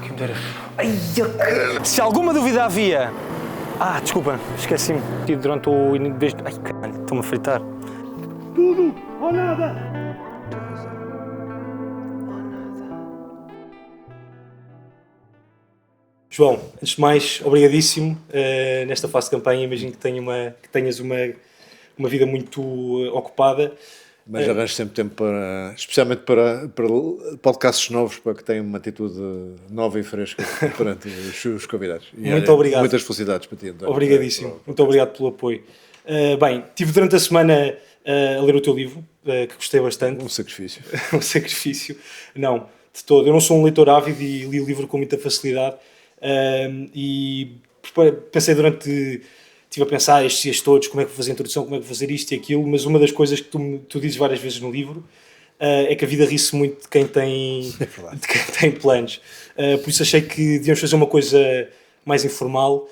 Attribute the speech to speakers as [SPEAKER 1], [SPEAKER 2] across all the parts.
[SPEAKER 1] Quem me dera. Ai, se alguma dúvida havia. Desculpa, esqueci-me. Durante o. Ai, caralho, estou-me a fritar.
[SPEAKER 2] Tudo ou nada!
[SPEAKER 1] João, antes de mais, obrigadíssimo nesta fase de campanha. Imagino que tenhas uma vida muito ocupada.
[SPEAKER 3] Mas arranjo sempre tempo para, especialmente para podcasts novos, para que tenham uma atitude nova e fresca perante os convidados. E,
[SPEAKER 1] Muito obrigado.
[SPEAKER 3] Muitas felicidades para ti, António.
[SPEAKER 1] Obrigadíssimo. Muito obrigado pelo apoio. Bem, estive durante a semana a ler o teu livro, que gostei bastante.
[SPEAKER 3] Um sacrifício.
[SPEAKER 1] Um sacrifício. Não, de todo. Eu não sou um leitor ávido e li o livro com muita facilidade. E pensei estive a pensar estes dias todos como é que vou fazer a introdução, como é que vou fazer isto e aquilo, mas uma das coisas que tu dizes várias vezes no livro é que a vida ri-se muito de quem tem planos. Por isso achei que devíamos fazer uma coisa mais informal,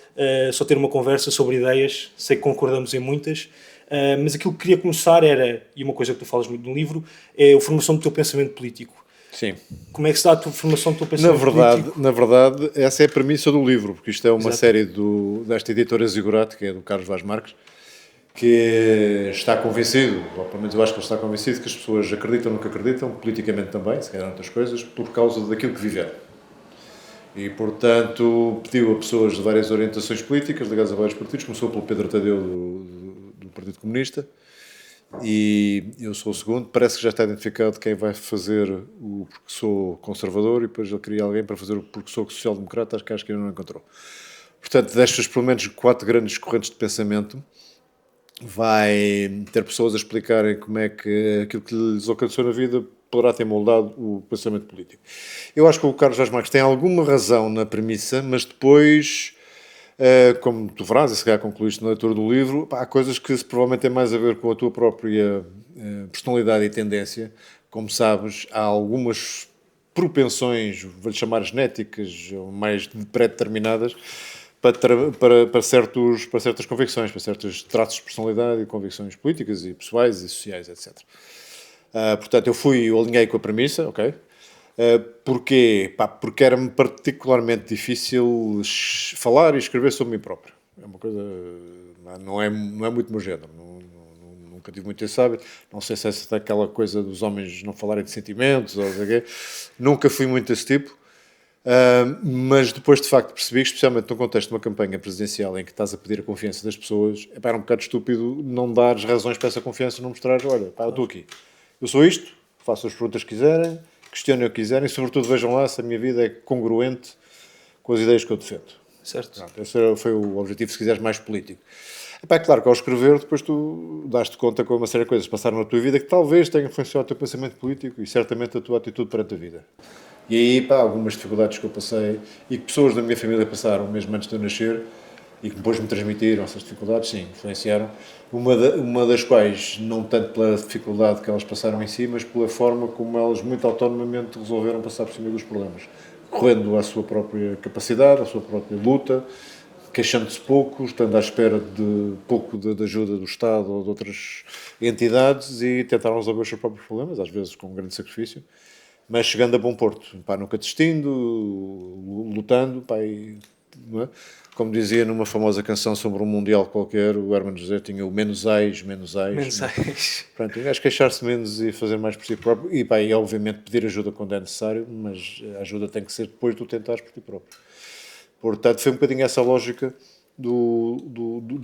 [SPEAKER 1] só ter uma conversa sobre ideias. Sei que concordamos em muitas, mas aquilo que queria começar era, e uma coisa que tu falas muito no livro, é a formação do teu pensamento político.
[SPEAKER 3] Sim.
[SPEAKER 1] Como é que se dá a tua formação do teu pensamento político?
[SPEAKER 3] Na verdade, essa é a premissa do livro, porque isto é uma
[SPEAKER 1] Exato.
[SPEAKER 3] série desta editora Zigurate, que é do Carlos Vaz Marques, que está convencido, ou pelo menos eu acho que ele está convencido, que as pessoas acreditam no que acreditam, politicamente também, se calhar outras coisas, por causa daquilo que viveram. E, portanto, pediu a pessoas de várias orientações políticas, ligadas a vários partidos, começou pelo Pedro Tadeu do Partido Comunista, e eu sou o segundo. Parece que já está identificado quem vai fazer o porque sou conservador, e depois ele queria alguém para fazer o porque sou social-democrata, acho que ainda não encontrou. Portanto, destas pelo menos 4 grandes correntes de pensamento, vai ter pessoas a explicarem como é que aquilo que lhes alcançou na vida poderá ter moldado o pensamento político. Eu acho que o Carlos Vaz Marques tem alguma razão na premissa, mas depois, como tu verás, e se calhar concluíste na leitura do livro, há coisas que provavelmente têm mais a ver com a tua própria personalidade e tendência. Como sabes, há algumas propensões, vou-lhe chamar genéticas, ou mais pré-determinadas, para certas convicções, para certos traços de personalidade e convicções políticas e pessoais e sociais, etc. Portanto, eu alinhei com a premissa, ok? Porquê? Porque era-me particularmente difícil falar e escrever sobre mim próprio. É uma coisa... Não é muito meu género. Nunca tive muito esse hábito. Não sei se é aquela coisa dos homens não falarem de sentimentos ou quê. Nunca fui muito desse tipo. Mas depois, de facto, percebi que, especialmente no contexto de uma campanha presidencial em que estás a pedir a confiança das pessoas, era um bocado estúpido não dares razões para essa confiança, não mostrares, olha, eu estou aqui. Eu sou isto, faço as perguntas que quiserem, questionem o que quiserem e, sobretudo, vejam lá se a minha vida é congruente com as ideias que eu defendo.
[SPEAKER 1] Certo.
[SPEAKER 3] Esse foi o objetivo, se quiseres, mais político. É claro que ao escrever, depois tu dás-te conta com uma série de coisas que passaram na tua vida que talvez tenham influenciado o teu pensamento político e certamente a tua atitude perante a vida. E aí, algumas dificuldades que eu passei e que pessoas da minha família passaram mesmo antes de eu nascer e que depois me transmitiram essas dificuldades, sim, influenciaram. Uma das quais, não tanto pela dificuldade que elas passaram em si, mas pela forma como elas muito autonomamente resolveram passar por cima dos problemas, correndo à sua própria capacidade, à sua própria luta, queixando-se pouco, estando à espera de pouco de ajuda do Estado ou de outras entidades e tentaram resolver os seus próprios problemas, às vezes com um grande sacrifício, mas chegando a bom porto, nunca desistindo, lutando, não é? Como dizia numa famosa canção sobre um mundial qualquer, o Hermano José tinha o menos ais. Pronto, acho que queixar-se menos e fazer mais por si próprio, e obviamente pedir ajuda quando é necessário, mas a ajuda tem que ser depois de tu tentares por ti próprio. Portanto, foi um bocadinho essa lógica do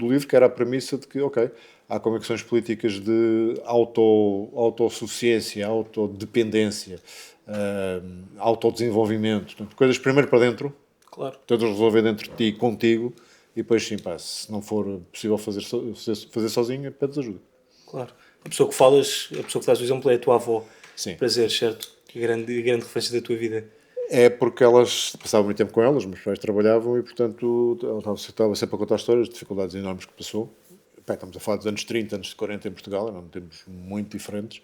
[SPEAKER 3] livro, que era a premissa de que, ok, há convicções políticas de autossuficiência, autodependência, autodesenvolvimento, portanto, coisas primeiro para dentro,
[SPEAKER 1] claro,
[SPEAKER 3] tentas resolver dentro de ti, contigo, e depois sim, se não for possível fazer sozinho, pedes ajuda.
[SPEAKER 1] Claro. A pessoa que dás o exemplo é a tua avó.
[SPEAKER 3] Sim.
[SPEAKER 1] Prazer, certo? Grande referência da tua vida.
[SPEAKER 3] É porque elas, passava muito tempo com elas, meus pais trabalhavam e, portanto, ela estava sempre a contar histórias de dificuldades enormes que passou. Estamos a falar dos anos 30, anos 40 em Portugal, eram tempos muito diferentes.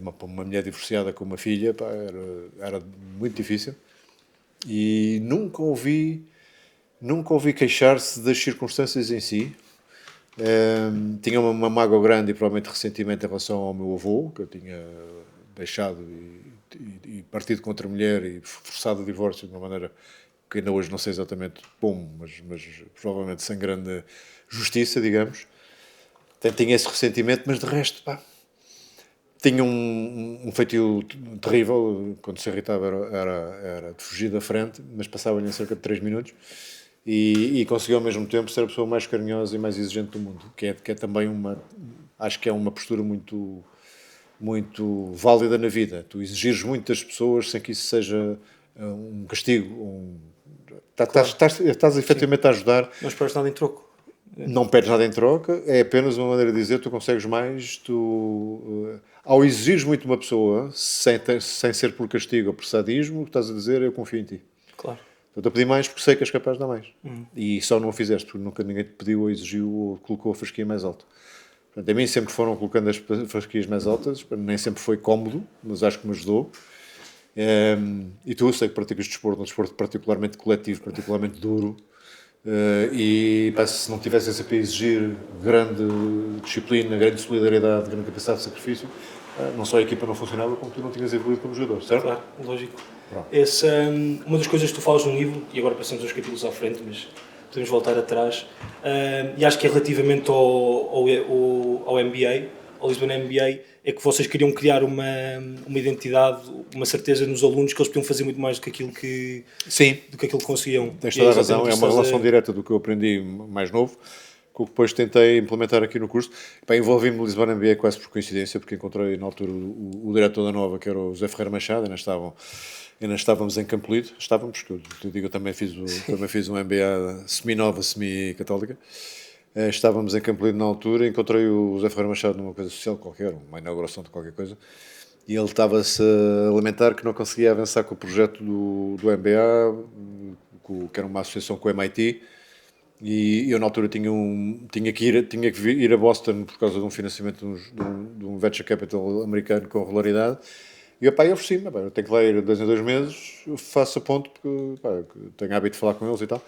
[SPEAKER 3] Uma mulher divorciada com uma filha, era muito difícil. E nunca ouvi queixar-se das circunstâncias em si. Tinha uma mágoa grande e provavelmente ressentimento em relação ao meu avô, que eu tinha deixado e partido contra a mulher e forçado o divórcio de uma maneira que ainda hoje não sei exatamente como, mas provavelmente sem grande justiça, digamos. Tinha esse ressentimento, mas de resto, pá, tinha um feitio terrível. Quando se irritava era de fugir da frente, mas passava-lhe em cerca de 3 minutos e conseguiu ao mesmo tempo ser a pessoa mais carinhosa e mais exigente do mundo, que é também acho que é uma postura muito válida na vida. Tu exigires muito das pessoas sem que isso seja um castigo. Estás efetivamente a ajudar.
[SPEAKER 1] Não esperas nada em troco.
[SPEAKER 3] Não pedes nada em troca, é apenas uma maneira de dizer tu consegues mais. Ao exigires muito uma pessoa, sem ser por castigo ou por sadismo, estás a dizer eu confio em ti.
[SPEAKER 1] Claro.
[SPEAKER 3] Estou a pedir mais porque sei que és capaz de dar mais. E só não o fizeste porque nunca ninguém te pediu ou exigiu ou colocou a fasquia mais alta. Portanto, a mim sempre foram colocando as fasquias mais altas, nem sempre foi cómodo, mas acho que me ajudou. E tu, sei que praticas desporto, um desporto particularmente coletivo, particularmente duro, e se não tivesse sempre a exigir grande disciplina, grande solidariedade, grande capacidade de sacrifício, não só a equipa não funcionava, como tu não tinhas evoluído como jogador, certo?
[SPEAKER 1] Claro, lógico. Uma das coisas que tu falas no livro, e agora passamos aos capítulos à frente, mas podemos voltar atrás, e acho que é relativamente ao MBA, ao Lisbon MBA, é que vocês queriam criar uma identidade, uma certeza nos alunos que eles podiam fazer muito mais do que aquilo que,
[SPEAKER 3] Sim.
[SPEAKER 1] do que aquilo que conseguiam.
[SPEAKER 3] Tens toda a razão, é uma relação direta do que eu aprendi mais novo, que depois tentei implementar aqui no curso. Envolvi-me no Lisbon MBA quase por coincidência, porque encontrei na altura o diretor da Nova, que era o José Ferreira Machado, ainda estávamos em Campolide, porque eu também fiz um MBA semi-nova, semi-católica. Estávamos em Campolide na altura, encontrei o José Ferreira Machado numa coisa social qualquer, uma inauguração de qualquer coisa, e ele estava-se a lamentar que não conseguia avançar com o projeto do MBA, que era uma associação com o MIT, e eu na altura tinha que ir a Boston por causa de um financiamento de um venture capital americano com regularidade. E o pai ofereci-me, eu tenho que lá ir de 2 em 2 meses, eu faço a ponto porque tenho hábito de falar com eles e tal.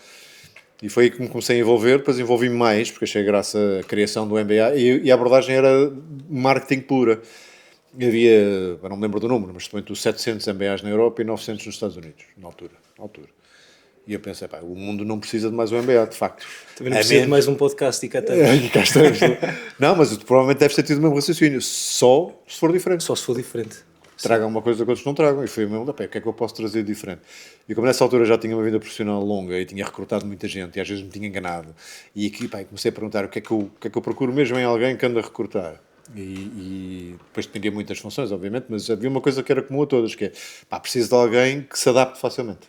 [SPEAKER 3] E foi aí que me comecei a envolver, depois envolvi-me mais, porque achei graça a criação do MBA, e a abordagem era marketing pura. Havia, não me lembro do número, mas também 700 MBAs na Europa e 900 nos Estados Unidos, na altura. E eu pensei, o mundo não precisa de mais um MBA, de facto.
[SPEAKER 1] Também não precisa de mais um podcast e cá
[SPEAKER 3] estamos. Não, mas tu provavelmente deves ter tido o mesmo raciocínio, só se for diferente.
[SPEAKER 1] Só se for diferente.
[SPEAKER 3] Tragam uma coisa que outros não tragam. E foi o mesmo, o que é que eu posso trazer de diferente? E como nessa altura já tinha uma vida profissional longa e tinha recrutado muita gente e às vezes me tinha enganado, e aqui comecei a perguntar o que é que eu procuro mesmo em alguém que anda a recrutar. E depois dependia muito das funções, obviamente, mas havia uma coisa que era comum a todas, que é, preciso de alguém que se adapte facilmente.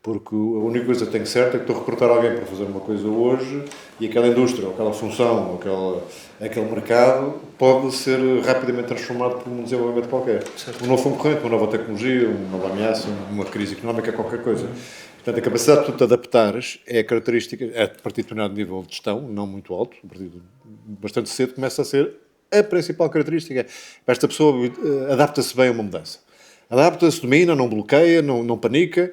[SPEAKER 3] Porque a única coisa que tenho certo é que estou a recrutar alguém para fazer uma coisa hoje e aquela indústria, ou aquela função, ou aquele mercado pode ser rapidamente transformado por um desenvolvimento qualquer. Certo. Um novo concorrente, uma nova tecnologia, uma nova ameaça, uma crise económica, qualquer coisa. Portanto, a capacidade de tu te adaptares é a característica, a partir de determinado nível de gestão, não muito alto, a partir de bastante cedo, começa a ser a principal característica. Esta pessoa adapta-se bem a uma mudança. Adapta-se, domina, não bloqueia, não panica,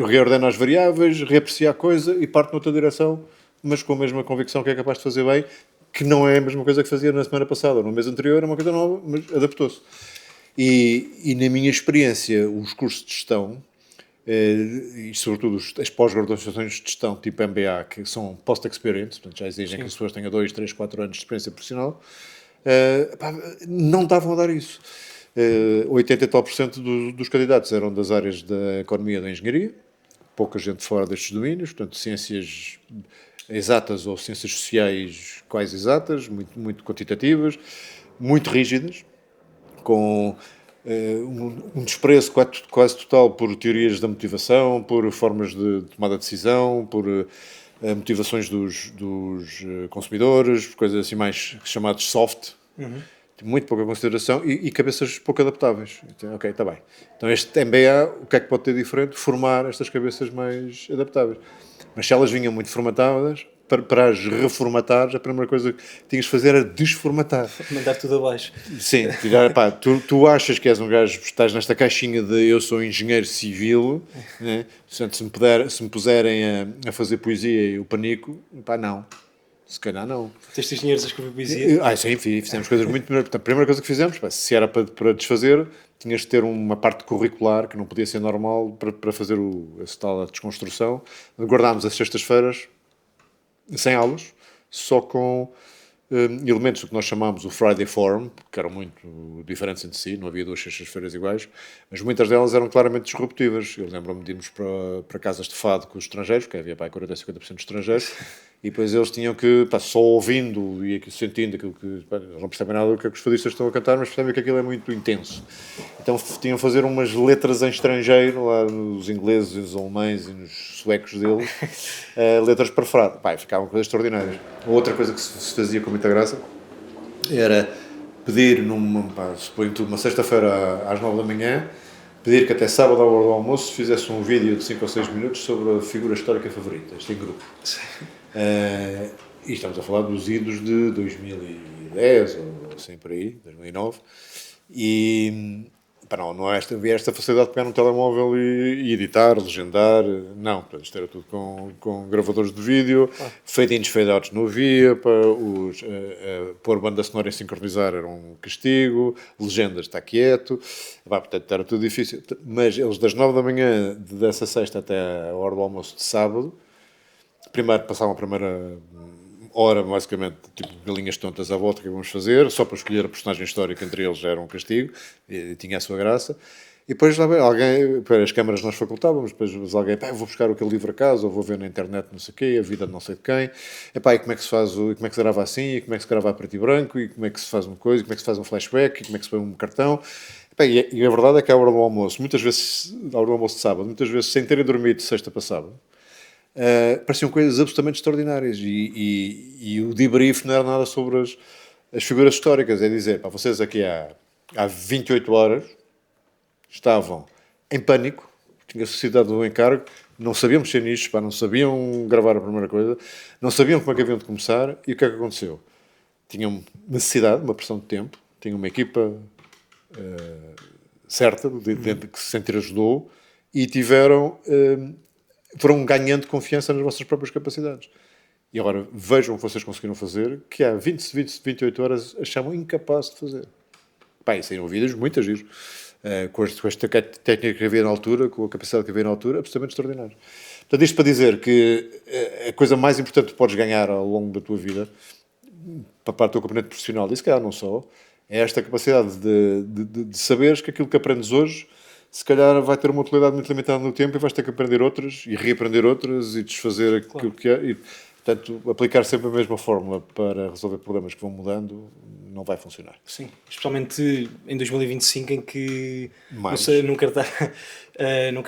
[SPEAKER 3] reordena as variáveis, reaprecia a coisa e parte noutra direção, mas com a mesma convicção que é capaz de fazer bem, que não é a mesma coisa que fazia na semana passada ou no mês anterior, é uma coisa nova, mas adaptou-se. E na minha experiência, os cursos de gestão, e sobretudo as pós-graduações de gestão tipo MBA, que são post-experience, portanto já exigem que as pessoas tenham 2, 3, 4 anos de experiência profissional, não davam a dar isso. 80 e tal por cento dos candidatos eram das áreas da economia e da engenharia, pouca gente fora destes domínios, portanto ciências exatas ou ciências sociais quase exatas, muito, muito quantitativas, muito rígidas, com um desprezo quase total por teorias da motivação, por formas de tomada de decisão, por motivações dos consumidores, por coisas assim mais chamadas soft. Muito pouca consideração e cabeças pouco adaptáveis. Então, ok, está bem. Então este MBA, o que é que pode ter diferente? Formar estas cabeças mais adaptáveis. Mas se elas vinham muito formatadas, para as reformatares, a primeira coisa que tinhas de fazer era desformatar.
[SPEAKER 1] Mandar tudo abaixo.
[SPEAKER 3] Sim, tu achas que és um gajo, estás nesta caixinha de eu sou engenheiro civil, né? Portanto, se me puserem a fazer poesia e o panico, não. Se calhar não.
[SPEAKER 1] Tens dinheiros a escrever poesia?
[SPEAKER 3] Sim, fizemos coisas muito melhores. Portanto, a primeira coisa que fizemos, pá, se era para desfazer, tinhas de ter uma parte curricular que não podia ser normal para fazer essa tal desconstrução. Guardámos as sextas-feiras sem aulas, só com elementos do que nós chamámos o Friday Forum, que eram muito diferentes entre si, não havia duas sextas-feiras iguais, mas muitas delas eram claramente disruptivas. Eu lembro-me de irmos para casas de fado com os estrangeiros, que havia 40% a 50% de estrangeiros, e depois eles tinham que, só ouvindo e sentindo aquilo que... eles não percebem nada do que os fadistas estão a cantar, mas percebem que aquilo é muito intenso. Então tinham a fazer umas letras em estrangeiro, lá nos ingleses, nos alemães e nos suecos deles, letras para fado. Ficavam coisas extraordinárias. Outra coisa que se fazia com muita graça era pedir, suponho tudo, uma sexta-feira às 9 da manhã, pedir que até sábado à hora do almoço fizesse um vídeo de 5 ou 6 minutos sobre a figura histórica favorita, este em grupo. E estamos a falar dos idos de 2010 ou assim por aí, 2009, e não havia esta facilidade de pegar num telemóvel e editar, legendar, não, portanto, isto era tudo com gravadores de vídeo, fade-ins, fade-outs não havia, pôr banda sonora em sincronizar era um castigo, legendas está quieto, portanto era tudo difícil, mas eles das 9 da manhã dessa sexta até a hora do almoço de sábado, primeiro passavam a primeira hora, basicamente, tipo galinhas tontas à volta que vamos fazer, só para escolher a personagem histórica entre eles já era um castigo, e tinha a sua graça. E depois alguém, as câmaras nós facultávamos, depois alguém, vou buscar aquele livro a casa, ou vou ver na internet não sei o quê, a vida de não sei de quem, e como é que se faz, como é que se grava assim, e como é que se grava a preto e branco, e como é que se faz uma coisa, e como é que se faz um flashback, e como é que se põe um cartão. E a verdade é que à hora do almoço, muitas vezes, à hora do almoço de sábado, muitas vezes sem terem dormido de sexta para sábado, pareciam coisas absolutamente extraordinárias e o debrief não era nada sobre as figuras históricas, é dizer, vocês aqui há 28 horas estavam em pânico, tinha sociedade do encargo, não sabiam mexer nisto, não sabiam gravar a primeira coisa, não sabiam como é que haviam de começar, e o que é que aconteceu? Tinham necessidade, uma pressão de tempo, tinham uma equipa certa, que se sentir ajudou, e foram ganhando confiança nas vossas próprias capacidades. E agora vejam o que vocês conseguiram fazer, que há 28 horas achavam incapazes de fazer. E saíram vídeos muito giros, com esta técnica que havia na altura, com a capacidade que havia na altura, absolutamente extraordinário. Portanto, isto para dizer que a coisa mais importante que podes ganhar ao longo da tua vida, para parte do teu componente profissional, e se calhar não só, é esta capacidade de saberes que aquilo que aprendes hoje se calhar vai ter uma utilidade muito limitada no tempo e vais ter que aprender outras e reaprender outras e desfazer aquilo que é. E, portanto, aplicar sempre a mesma fórmula para resolver problemas que vão mudando não vai funcionar.
[SPEAKER 1] Sim, especialmente em 2025 em que não quero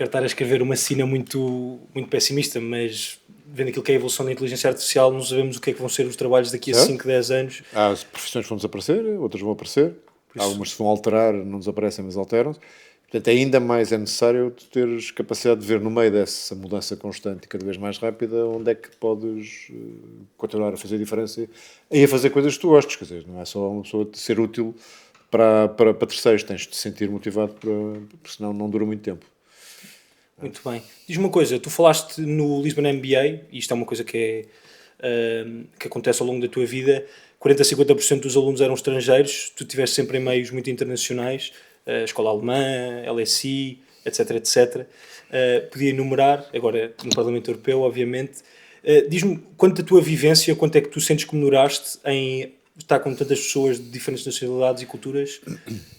[SPEAKER 1] estar a escrever uma cena muito, muito pessimista, mas vendo aquilo que é a evolução da inteligência artificial, não sabemos o que é que vão ser os trabalhos daqui a 5, 10 anos.
[SPEAKER 3] Há as profissões que vão desaparecer, outras vão aparecer, algumas se vão alterar, não desaparecem, mas alteram-se. Portanto, ainda mais é necessário teres capacidade de ver no meio dessa mudança constante e cada vez mais rápida onde é que podes continuar a fazer diferença e a fazer coisas que tu gostes. Quer dizer, não é só uma pessoa de ser útil para terceiros, tens de te sentir motivado, porque senão não dura muito tempo.
[SPEAKER 1] Muito bem. Diz-me uma coisa, tu falaste no Lisbon MBA, e isto é uma coisa que acontece ao longo da tua vida, 40 a 50% dos alunos eram estrangeiros, tu estiveste sempre em meios muito internacionais, Escola Alemã, LSI, etc, etc. Podia enumerar, agora no Parlamento Europeu, obviamente. Diz-me, quanto da tua vivência, quanto é que tu sentes que melhoraste em estar com tantas pessoas de diferentes nacionalidades e culturas,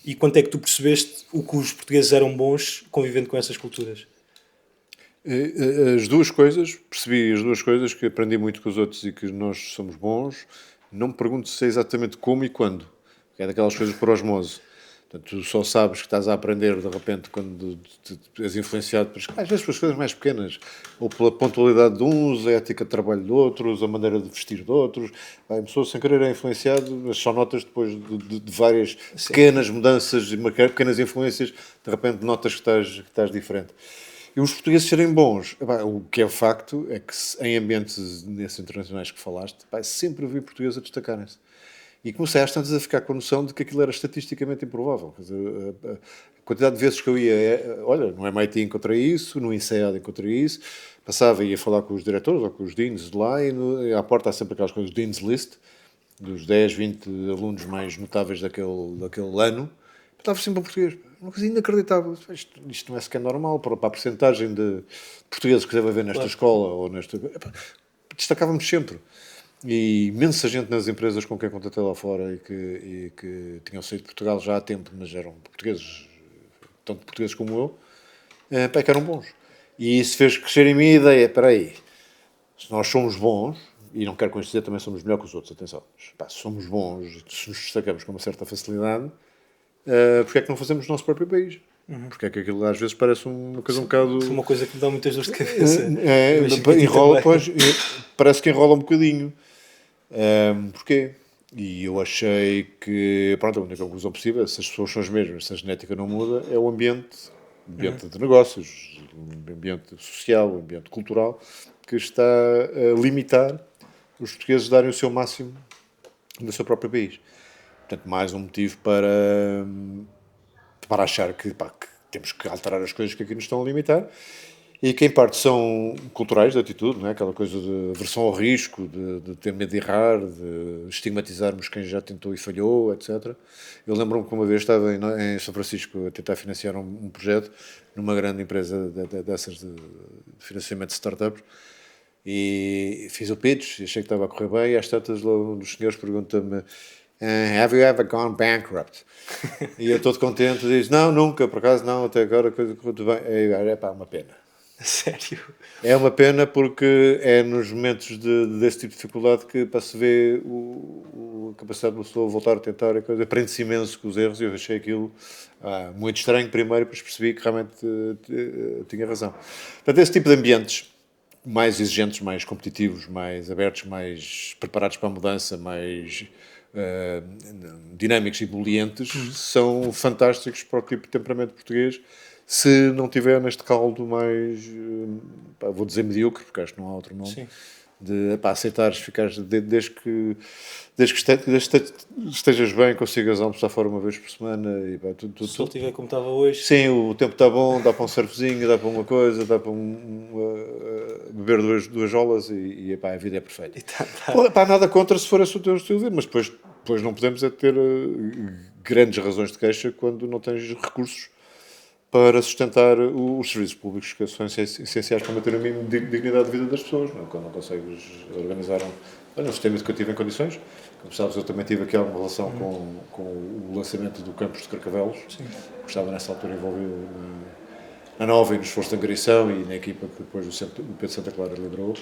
[SPEAKER 1] e quanto é que tu percebeste o que os portugueses eram bons convivendo com essas culturas?
[SPEAKER 3] As duas coisas, percebi as duas coisas, que aprendi muito com os outros e que nós somos bons. Não me pergunto se é exatamente como e quando, que é daquelas coisas por osmose. Portanto, tu só sabes que estás a aprender de repente quando és influenciado às vezes pelas coisas mais pequenas, ou pela pontualidade de uns, a ética de trabalho de outros, a maneira de vestir de outros. A pessoa sem querer é influenciado, mas só notas depois de várias pequenas mudanças, pequenas influências, de repente notas que estás diferente. E os portugueses serem bons, o que é facto é que em ambientes nesses internacionais que falaste, sempre vi portugueses a destacarem-se. E comecei às tantas a ficar com a noção de que aquilo era estatisticamente improvável. Quer dizer, a quantidade de vezes que eu ia, olha, no MIT encontrei isso, no INSEAD encontrei isso, passava e ia falar com os diretores ou com os deans de lá, e à porta há sempre aquelas coisas, dean's list, dos 10, 20 alunos mais notáveis daquele ano. Estava sempre em português. Uma coisa inacreditável. Isto não é sequer normal para a percentagem de portugueses que deve haver nesta escola ou nesta. Destacávamos sempre. E imensa gente nas empresas com quem contatei lá fora e que tinham saído de Portugal já há tempo, mas eram portugueses, tanto portugueses como eu, que eram bons. E isso fez crescer em mim a ideia: espera aí, se nós somos bons, e não quero com isto dizer também somos melhor que os outros, atenção, mas, se somos bons, se nos destacamos com uma certa facilidade, porque é que não fazemos o nosso próprio país? Porque é que aquilo às vezes parece uma coisa um bocado...
[SPEAKER 1] Uma coisa que me dá muitas dores de cabeça.
[SPEAKER 3] Enrola, pois, parece que enrola um bocadinho. Porquê? E eu achei que, pronto, a única conclusão possível, se as pessoas são as mesmas, se a genética não muda, é o ambiente de negócios, o ambiente social, o ambiente cultural, que está a limitar os portugueses darem o seu máximo no seu próprio país. Portanto, mais um motivo para achar que temos que alterar as coisas que aqui nos estão a limitar, e que em parte são culturais de atitude, não é? Aquela coisa de aversão ao risco, de ter medo de errar, de estigmatizarmos quem já tentou e falhou, etc. Eu lembro-me que uma vez estava em São Francisco a tentar financiar um projeto numa grande empresa dessas de financiamento de startups, e fiz o pitch, achei que estava a correr bem, e às tantas um dos senhores pergunta-me: have you ever gone bankrupt? E eu todo contente diz: não, nunca, por acaso não, até agora a coisa correu tudo bem. É pá, uma pena.
[SPEAKER 1] Sério?
[SPEAKER 3] É uma pena, porque é nos momentos desse tipo de dificuldade que para se vê a capacidade de uma pessoa voltar a tentar, a coisa aprende-se imenso com os erros, e eu achei aquilo muito estranho primeiro, depois percebi que realmente tinha razão. Portanto, esse tipo de ambientes mais exigentes, mais competitivos, mais abertos, mais preparados para a mudança, mais dinâmicos e bolientes, são fantásticos para o tipo de temperamento português, se não tiver neste caldo mais, vou dizer medíocre, porque acho que não há outro nome. Sim. De aceitares, ficares, desde que estejas bem, consigas almoçar fora uma vez por semana. E,
[SPEAKER 1] se o sol estiver como estava hoje.
[SPEAKER 3] Sim, o tempo está bom, dá para um surfzinho, dá para uma coisa, dá para beber duas olas e a vida é perfeita. Nada contra se for esse o teu estilo de vida, mas depois não podemos ter grandes razões de queixa quando não tens recursos para sustentar os serviços públicos que são essenciais para manter a mínima dignidade de vida das pessoas, não? Quando não consegues organizar um sistema educativo em condições. Como sabes, eu também tive aqui alguma relação com o lançamento do campus de Carcavelos, que estava nessa altura envolvido na Nova e no esforço de angariação, e na equipa que depois o Pedro Santa Clara liderou.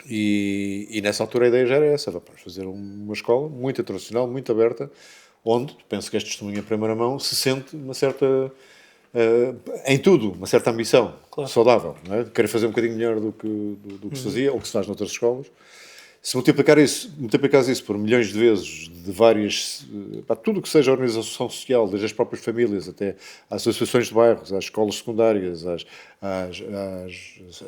[SPEAKER 3] E nessa altura a ideia já era essa: vamos fazer uma escola muito internacional, muito aberta, onde, penso que és testemunha em primeira mão, se sente uma certa... em tudo, uma certa ambição saudável, não é? Querer fazer um bocadinho melhor do que se fazia, ou que se faz noutras escolas. Se multiplicares isso por milhões de vezes, de várias, tudo o que seja a organização social, desde as próprias famílias até às associações de bairros, às escolas secundárias, às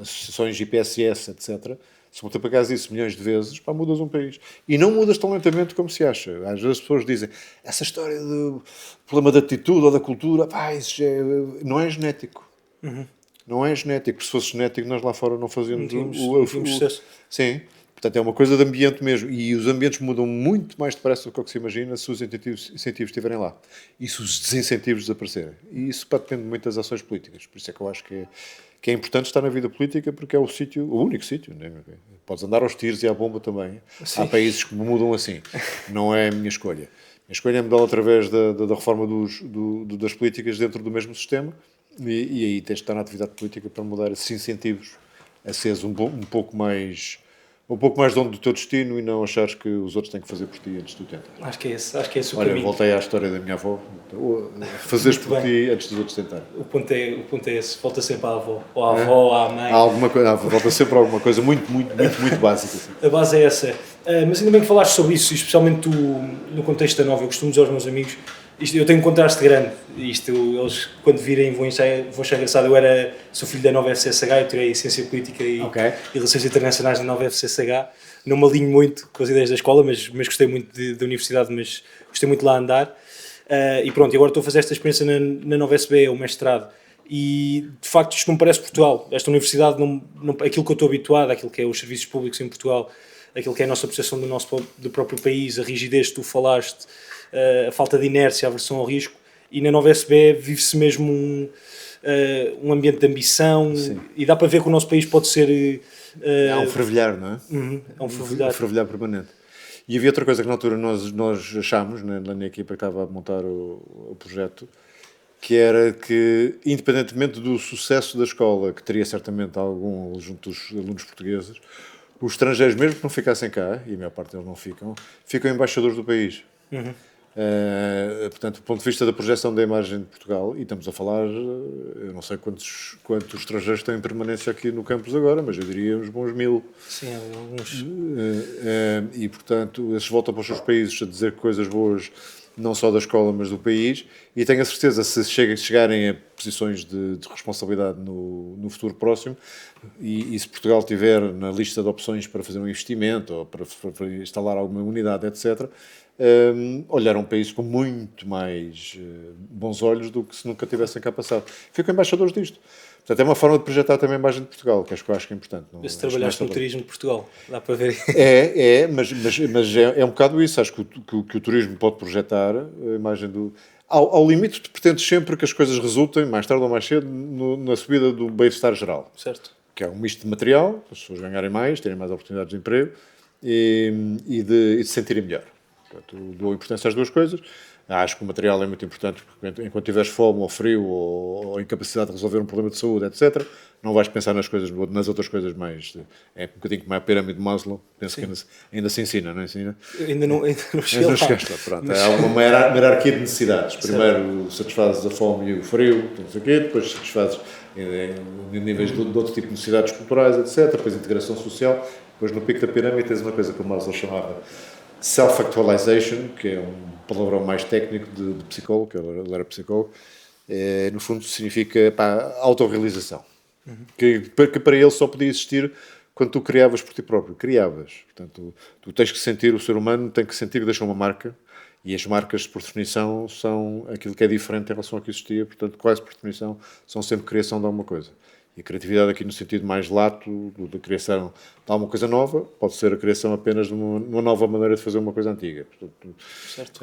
[SPEAKER 3] associações IPSS, etc., se multiplicares isso milhões de vezes, mudas um país. E não mudas tão lentamente como se acha. Às vezes as pessoas dizem: essa história do problema da atitude ou da cultura, isso não é genético. Não é genético. Se fosse genético, nós lá fora não fazíamos o sucesso. Sim. Portanto, é uma coisa de ambiente mesmo. E os ambientes mudam muito mais depressa do que o que se imagina se os incentivos estiverem lá. E se os desincentivos desaparecerem. E isso depende muito das ações políticas. Por isso é que eu acho que é importante estar na vida política, porque é o único sítio. Né? Podes andar aos tiros e à bomba também. Sim. Há países que mudam assim. Não é a minha escolha. A minha escolha é mudá-la através da reforma das políticas dentro do mesmo sistema, e aí tens de estar na atividade política para mudar esses incentivos a seres um pouco mais dono do teu destino, e não achares que os outros têm que fazer por ti antes de tu tentar.
[SPEAKER 1] Acho que é esse o
[SPEAKER 3] caminho.
[SPEAKER 1] Olha,
[SPEAKER 3] voltei à história da minha avó. Fazeres por ti antes dos outros tentar.
[SPEAKER 1] O ponto é esse. Volta sempre à avó. Ou à avó, ou à mãe.
[SPEAKER 3] Volta sempre a alguma coisa muito, muito, muito, muito básica. Assim.
[SPEAKER 1] A base é essa. Mas ainda bem que falaste sobre isso, especialmente tu, no contexto da Nova. Eu costumo dizer aos meus amigos, Eu tenho um contraste grande. Eles, quando virem, vão achar engraçado. Sou filho da nova FCSH, eu tirei Ciência Política e Relações Internacionais na nova FCSH. Não me alinho muito com as ideias da escola, mas gostei muito da universidade, mas gostei muito de lá andar. E pronto, agora estou a fazer esta experiência na nova SB, o mestrado. E de facto isto não parece Portugal. Esta universidade, aquilo que eu estou habituado, aquilo que é os serviços públicos em Portugal, aquilo que é a nossa percepção do próprio país, a rigidez que tu falaste, a falta de inércia, a aversão ao risco, e na nova SB vive-se mesmo um ambiente de ambição. Sim. E dá para ver que o nosso país pode ser...
[SPEAKER 3] há um fervilhar, não é?
[SPEAKER 1] É um fervilhar.
[SPEAKER 3] Um fervilhar permanente. E havia outra coisa que na altura nós achámos, na minha equipa que estava a montar o projeto, que era que, independentemente do sucesso da escola, que teria certamente algum junto dos alunos portugueses, os estrangeiros, mesmo que não ficassem cá, e a maior parte deles não ficam embaixadores do país. Portanto, do ponto de vista da projeção da imagem de Portugal, e estamos a falar, eu não sei quantos estrangeiros têm permanência aqui no campus agora, mas eu diria uns bons 1000.
[SPEAKER 1] Sim, alguns.
[SPEAKER 3] E, portanto, esses voltam para os seus países a dizer coisas boas, não só da escola, mas do país, e tenho a certeza, se chegarem a posições de responsabilidade no futuro próximo, e se Portugal tiver na lista de opções para fazer um investimento, ou para instalar alguma unidade, etc., olharam para isso com muito mais bons olhos do que se nunca tivessem cá passado. Ficam embaixadores disto. Portanto, é uma forma de projetar também a imagem de Portugal, que eu acho que é importante.
[SPEAKER 1] Se trabalhaste no turismo de Portugal, dá para ver.
[SPEAKER 3] Mas é um bocado isso. Acho que o turismo pode projetar a imagem do... Ao limite, tu pretendes sempre que as coisas resultem, mais tarde ou mais cedo, na subida do bem-estar geral.
[SPEAKER 1] Certo. Que
[SPEAKER 3] é um misto de material, para as pessoas ganharem mais, terem mais oportunidades de emprego e de se sentirem melhor. Portanto, dou importância às duas coisas. Acho que o material é muito importante, porque enquanto tiveres fome ou frio ou incapacidade de resolver um problema de saúde, etc., não vais pensar nas outras coisas mais... É um bocadinho como a pirâmide de Maslow, penso que ainda se ensina, não ensina?
[SPEAKER 1] Ainda não cheguei lá.
[SPEAKER 3] Pronto, há uma hierarquia de necessidades. Primeiro satisfazes a fome e o frio, não sei o quê, depois satisfazes em níveis de outro tipo de necessidades culturais, etc., depois integração social, depois no pico da pirâmide tens uma coisa que o Maslow chamava self-actualization, que é um palavrão mais técnico de psicólogo, que ele era psicólogo, no fundo significa autorrealização. Que para ele só podia existir quando tu criavas por ti próprio. Portanto, tu tens que sentir, o ser humano tem que sentir que deixa uma marca, e as marcas, por definição, são aquilo que é diferente em relação ao que existia, portanto, quase por definição, são sempre criação de alguma coisa. E a criatividade aqui no sentido mais lato, da criação de alguma coisa nova, pode ser a criação apenas de uma nova maneira de fazer uma coisa antiga. Portanto,
[SPEAKER 1] certo.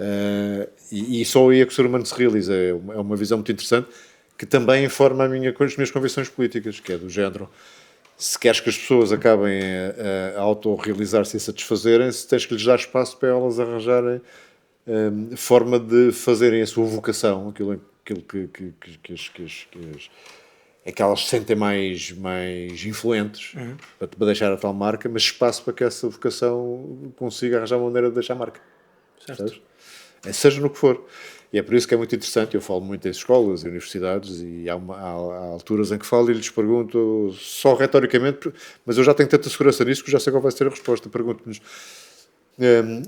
[SPEAKER 3] E só aí é que o ser humano se realiza. É uma visão muito interessante, que também informa as minhas convicções políticas, que é do género. Se queres que as pessoas acabem a autorrealizar-se e a satisfazerem-se, tens que lhes dar espaço para elas arranjarem forma de fazerem a sua vocação, aquilo que elas se sentem mais influentes para deixar a tal marca, mas espaço para que essa vocação consiga arranjar uma maneira de deixar a marca.
[SPEAKER 1] Certo.
[SPEAKER 3] Seja no que for. E é por isso que é muito interessante. Eu falo muito em escolas e universidades, e há alturas em que falo e lhes pergunto, só retoricamente, mas eu já tenho tanta segurança nisso que já sei qual vai ser a resposta. Pergunto-nos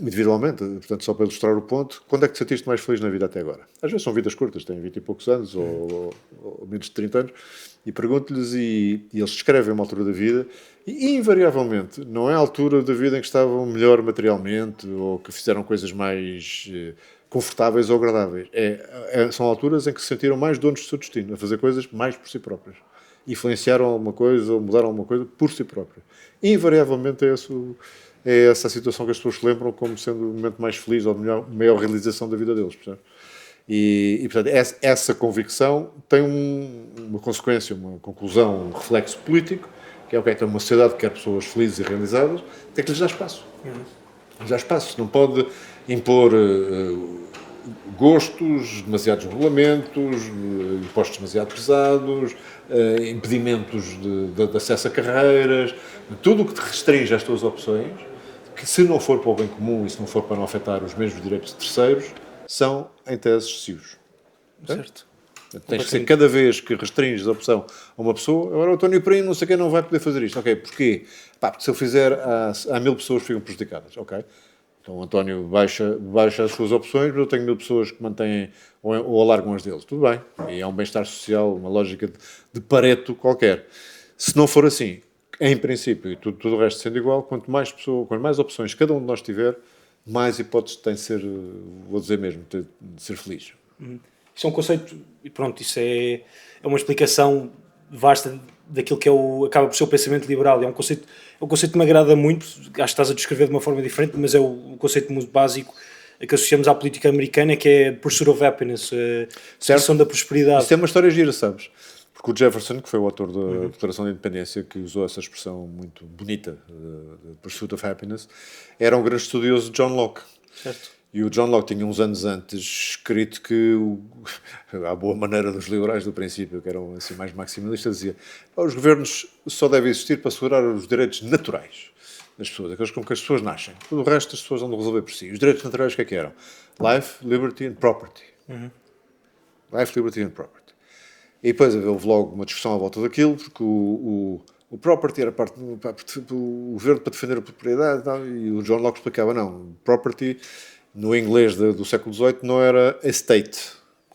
[SPEAKER 3] individualmente, portanto, só para ilustrar o ponto, quando é que te sentiste mais feliz na vida até agora? Às vezes são vidas curtas, têm 20 e poucos anos ou menos de 30 anos, e pergunto-lhes e eles descrevem uma altura da vida e invariavelmente não é a altura da vida em que estavam melhor materialmente ou que fizeram coisas mais confortáveis ou agradáveis. São alturas em que se sentiram mais donos do seu destino, a fazer coisas mais por si próprios. Influenciaram alguma coisa ou mudaram alguma coisa por si próprios. Invariavelmente é essa a situação que as pessoas se lembram como sendo o momento mais feliz ou a maior realização da vida deles. Portanto. E portanto, essa convicção tem uma consequência, uma conclusão, um reflexo político, que é o que tem uma sociedade que quer pessoas felizes e realizadas, tem que lhes dar espaço. Lhes dar espaço. Não pode impor gostos, demasiados regulamentos, impostos demasiado pesados, impedimentos de acesso a carreiras, tudo o que te restringe às tuas opções, que se não for para o bem comum e se não for para não afetar os mesmos direitos de terceiros, são, em tese, excessivos.
[SPEAKER 1] Certo.
[SPEAKER 3] Tens que ser, cada vez que restringes a opção a uma pessoa, agora o António Primo, não sei quem, não vai poder fazer isto. Ok, porquê? Porque se eu fizer, há 1000 pessoas que ficam prejudicadas. Ok. Então o António baixa as suas opções, mas eu tenho 1000 pessoas que mantêm ou alargam as deles. Tudo bem. E é um bem-estar social, uma lógica de Pareto qualquer. Se não for assim, em princípio, e tudo o resto sendo igual, quanto mais opções cada um de nós tiver, mais hipóteses tem de ser, vou dizer mesmo, de ser feliz.
[SPEAKER 1] Isso é um conceito, e pronto, isso é uma explicação vasta daquilo que acaba por ser o pensamento liberal. É um conceito que me agrada muito, acho que estás a descrever de uma forma diferente, mas é o conceito muito básico que associamos à política americana, que é pursuit of happiness, a questão da prosperidade.
[SPEAKER 3] Isso é uma história gira, sabes? Porque o Jefferson, que foi o autor da Declaração da Independência, que usou essa expressão muito bonita, de pursuit of happiness, era um grande estudioso de John Locke.
[SPEAKER 1] Certo.
[SPEAKER 3] E o John Locke tinha uns anos antes escrito que, à boa maneira dos liberais do princípio, que eram assim mais maximalistas, dizia: os governos só devem existir para assegurar os direitos naturais das pessoas, aqueles com que as pessoas nascem. Todo o resto as pessoas vão resolver por si. Os direitos naturais o que é que eram? Life, liberty and property. Life, liberty and property. E depois houve logo uma discussão à volta daquilo, porque o property era parte o governo para defender a propriedade e o John Locke explicava, não, property no inglês do século XVIII não era estate,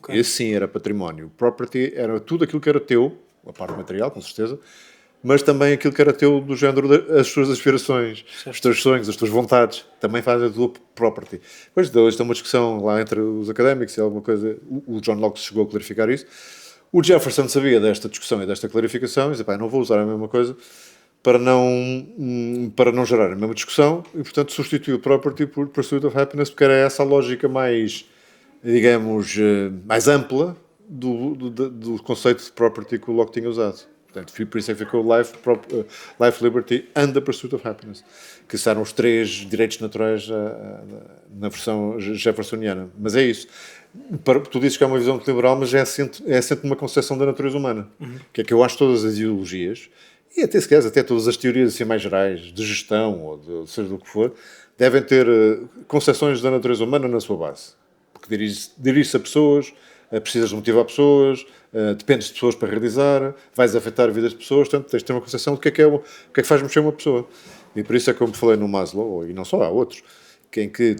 [SPEAKER 3] esse sim era património. Property era tudo aquilo que era teu, a parte material, com certeza, mas também aquilo que era teu do género das suas aspirações, certo, os teus sonhos, as tuas vontades, também faz a tua property. Depois tem uma discussão lá entre os académicos e alguma coisa, o John Locke chegou a clarificar isso. O Jefferson sabia desta discussão e desta clarificação e disse, não vou usar a mesma coisa para não gerar a mesma discussão e, portanto, substituiu property por pursuit of happiness, porque era essa a lógica mais, digamos, mais ampla do conceito de property que o Locke tinha usado. Portanto, por isso é que ficou life, liberty and the pursuit of happiness, que eram os 3 direitos naturais na versão jeffersoniana. Mas é isso. Tu dizes que é uma visão liberal, mas é assente numa concepção da natureza humana. Que é que eu acho todas as ideologias, e até se queres, até todas as teorias assim mais gerais, de gestão, ou de seja do que for, devem ter concepções da natureza humana na sua base. Porque dirige-se a pessoas, precisas motivar pessoas, dependes de pessoas para realizar, vais afetar a vida das pessoas, portanto tens de ter uma concepção do que é que faz mexer uma pessoa. E por isso é como falei no Maslow, e não só, há outros, em que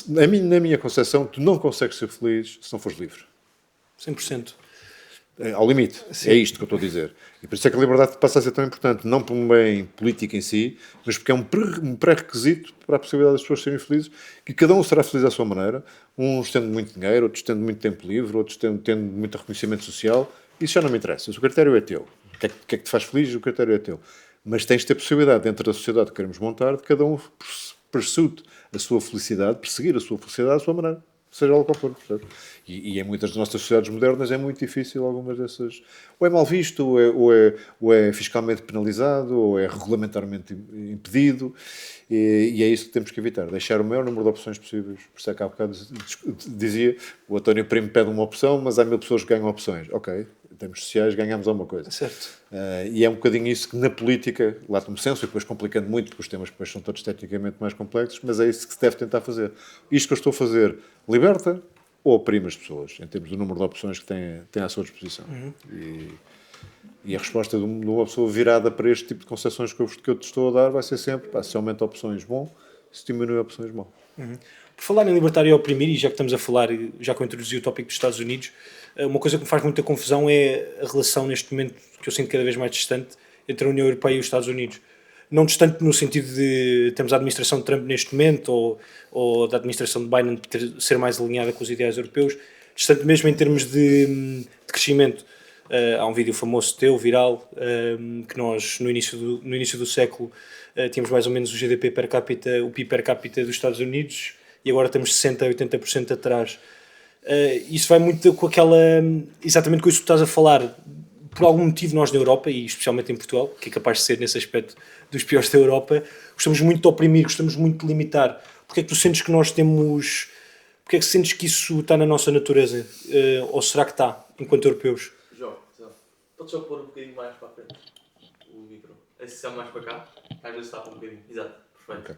[SPEAKER 3] na minha concepção tu não consegues ser feliz se não fores livre.
[SPEAKER 1] 100%.
[SPEAKER 3] Ao limite. Sim. É isto que eu estou a dizer. E por isso é que a liberdade passa a ser tão importante, não por um bem político em si, mas porque é um pré-requisito para a possibilidade das pessoas serem felizes, que cada um será feliz à sua maneira, uns tendo muito dinheiro, outros tendo muito tempo livre, outros tendo muito reconhecimento social. Isso já não me interessa. O critério é teu. O que é que te faz feliz? O critério é teu. Mas tens de ter possibilidade, dentro da sociedade que queremos montar, de cada um perseguir a sua felicidade à sua maneira. Seja lá qual for, percebe? E em muitas das nossas sociedades modernas é muito difícil algumas dessas... Ou é mal visto, ou é fiscalmente penalizado, ou é regulamentarmente impedido, e é isso que temos que evitar. Deixar o maior número de opções possíveis. Por isso é que há bocado dizia, o António Primo pede uma opção, mas há 1000 pessoas que ganham opções. Ok, em termos sociais ganhamos alguma coisa.
[SPEAKER 1] Certo.
[SPEAKER 3] E é um bocadinho isso que na política, lá tomo senso, e depois complicando muito, porque os temas depois são todos tecnicamente mais complexos, mas é isso que se deve tentar fazer. Isto que eu estou a fazer liberta ou oprime as pessoas, em termos do número de opções que têm à sua disposição. E a resposta de uma pessoa virada para este tipo de concepções que eu te estou a dar vai ser sempre, se aumenta opções, bom, se diminui opções, bom.
[SPEAKER 1] Por falar em libertar e oprimir, e já que estamos a falar, já que eu introduzi o tópico dos Estados Unidos, uma coisa que me faz muita confusão é a relação neste momento, que eu sinto cada vez mais distante, entre a União Europeia e os Estados Unidos. Não distante no sentido de termos a administração de Trump neste momento, ou da administração de Biden ser mais alinhada com os ideais europeus, distante mesmo em termos de crescimento. Há um vídeo famoso teu, viral, que nós no início do século tínhamos mais ou menos o GDP per capita, o PIB per capita dos Estados Unidos, e agora estamos 60% a 80% atrás. Isso vai muito com exatamente com isso que estás a falar. Por algum motivo nós na Europa, e especialmente em Portugal, que é capaz de ser nesse aspecto dos piores da Europa, gostamos muito de oprimir, gostamos muito de limitar. Porque é que tu sentes que nós temos... Porque é que sentes que isso está na nossa natureza? Ou será que está, enquanto europeus?
[SPEAKER 4] João, podes só pôr um bocadinho mais para a frente o micro. Esse só mais para cá, às vezes está um bocadinho. Exato, perfeito.
[SPEAKER 3] Okay.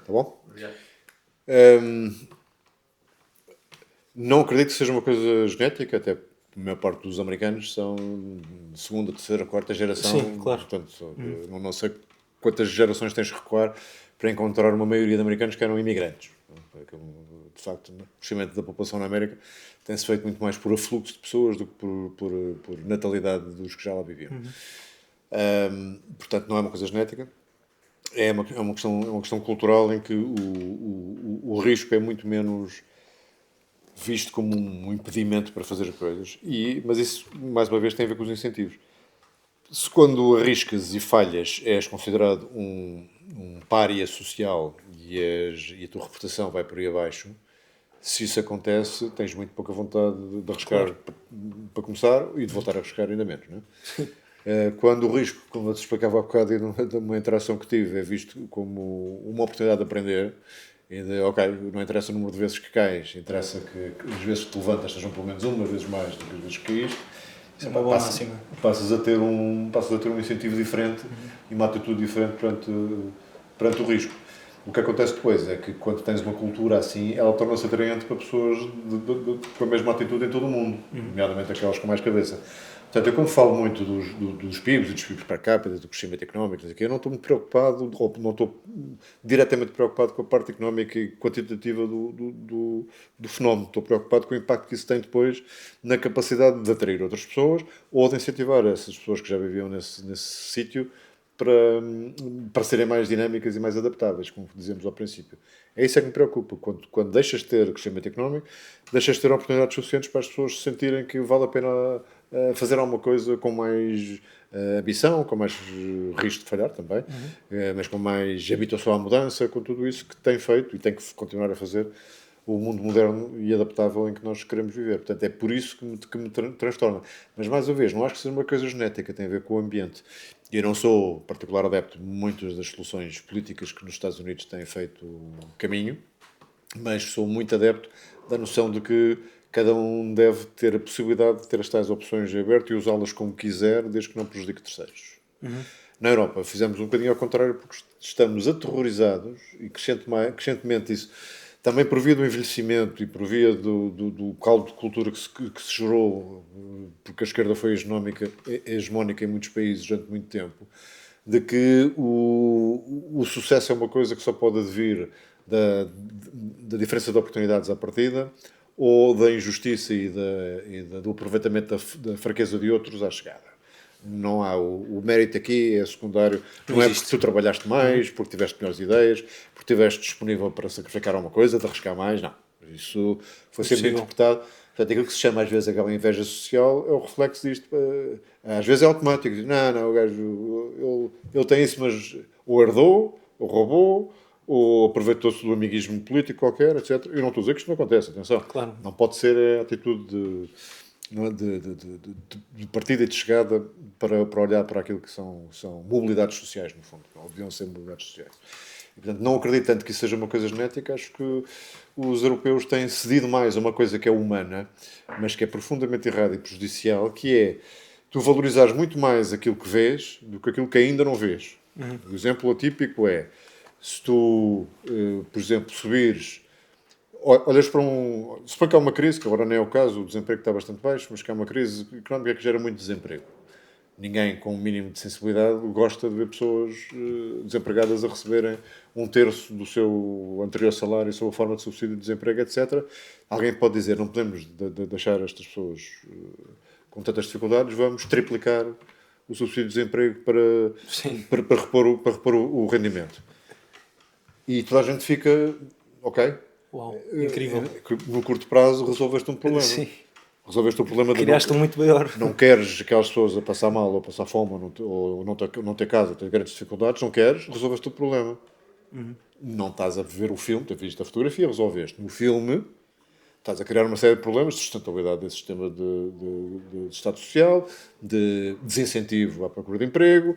[SPEAKER 3] Tá bom?
[SPEAKER 4] Obrigado.
[SPEAKER 3] Não acredito que seja uma coisa genética, até a maior parte dos americanos são segunda, terceira, quarta geração.
[SPEAKER 1] Sim, claro.
[SPEAKER 3] Portanto, não sei quantas gerações tens de recuar para encontrar uma maioria de americanos que eram imigrantes. De facto, o crescimento da população na América tem-se feito muito mais por afluxo de pessoas do que por natalidade dos que já lá viviam. Portanto, não é uma coisa genética, é uma questão cultural em que o risco é muito menos visto como um impedimento para fazer as coisas. Mas isso, mais uma vez, tem a ver com os incentivos. Se quando arriscas e falhas és considerado um pária social e a tua reputação vai por aí abaixo, se isso acontece, tens muito pouca vontade de arriscar, claro, para começar, e de voltar a arriscar ainda menos, não é? Quando o risco, como eu te explicava há bocado de uma interação que tive, é visto como uma oportunidade de aprender, e de, ok, não interessa o número de vezes que cais, interessa que as vezes que te levantas sejam pelo menos uma vez mais do que as vezes que caíste.
[SPEAKER 1] Isso é uma boa máxima.
[SPEAKER 3] Passas a ter um incentivo diferente e uma atitude diferente perante o risco. O que acontece depois é que quando tens uma cultura assim, ela torna-se atraente para pessoas com a mesma atitude em todo o mundo, nomeadamente aquelas com mais cabeça. Portanto, eu quando falo muito dos PIBs e dos PIBs per capita, do crescimento económico, eu não estou muito preocupado, ou não estou diretamente preocupado com a parte económica e quantitativa do fenómeno. Estou preocupado com o impacto que isso tem depois na capacidade de atrair outras pessoas ou de incentivar essas pessoas que já viviam nesse sítio para serem mais dinâmicas e mais adaptáveis, como dizemos ao princípio. É isso que me preocupa. Quando deixas de ter crescimento económico, deixas de ter oportunidades suficientes para as pessoas sentirem que vale a pena fazer alguma coisa com mais ambição, com mais risco de falhar também, mas com mais habituação à mudança, com tudo isso que tem feito e tem que continuar a fazer o mundo moderno e adaptável em que nós queremos viver. Portanto, é por isso que me transtorna. Mas, mais uma vez, não acho que seja uma coisa genética, tem a ver com o ambiente. Eu não sou particular adepto de muitas das soluções políticas que nos Estados Unidos têm feito caminho, mas sou muito adepto da noção de que cada um deve ter a possibilidade de ter as tais opções abertas e usá-las como quiser, desde que não prejudique terceiros. Na Europa fizemos um bocadinho ao contrário, porque estamos aterrorizados, e crescentemente isso, também por via do envelhecimento e por via do caldo de cultura que se gerou, porque a esquerda foi hegemónica em muitos países durante muito tempo, de que o sucesso é uma coisa que só pode advir da diferença de oportunidades à partida, ou da injustiça e do aproveitamento da fraqueza de outros à chegada. Não há o mérito aqui, é secundário. Não é porque tu trabalhaste mais, porque tiveste melhores ideias, porque estiveste disponível para sacrificar alguma coisa, de arriscar mais. Não. Isso foi sempre interpretado. Portanto, aquilo que se chama às vezes aquela inveja social é o reflexo disto. Às vezes é automático. Não, o gajo ele tem isso, mas ou herdou, ou roubou, ou aproveitou-se do amiguismo político qualquer, etc. Eu não estou a dizer que isto não acontece, atenção. Claro. Não pode ser a atitude de partida e de chegada para olhar para aquilo que são mobilidades sociais, no fundo. Não deviam ser mobilidades sociais. E, portanto, não acredito tanto que isso seja uma coisa genética. Acho que os europeus têm cedido mais a uma coisa que é humana, mas que é profundamente errada e prejudicial, que é tu valorizares muito mais aquilo que vês do que aquilo que ainda não vês. O exemplo atípico é, se tu, por exemplo, subires, olhas para suponho que há uma crise, que agora não é o caso, o desemprego está bastante baixo, mas que há uma crise económica que gera muito desemprego. Ninguém com um mínimo de sensibilidade gosta de ver pessoas desempregadas a receberem 1/3 do seu anterior salário sob a forma de subsídio de desemprego, etc. Alguém pode dizer, não podemos deixar estas pessoas com tantas dificuldades, vamos triplicar o subsídio de desemprego para repor o rendimento. E toda a gente fica, ok.
[SPEAKER 1] Uau, incrível.
[SPEAKER 3] No curto prazo resolveste um problema.
[SPEAKER 1] Sim.
[SPEAKER 3] Resolveste o problema de
[SPEAKER 1] criaste muito maior.
[SPEAKER 3] Não queres aquelas pessoas a passar mal, ou a passar fome, ou não ter casa, ter grandes dificuldades, não queres, resolveste o problema. Não estás a ver o filme, tens visto a fotografia, resolveste. No filme, estás a criar uma série de problemas de sustentabilidade desse sistema de Estado Social, de desincentivo à procura de emprego.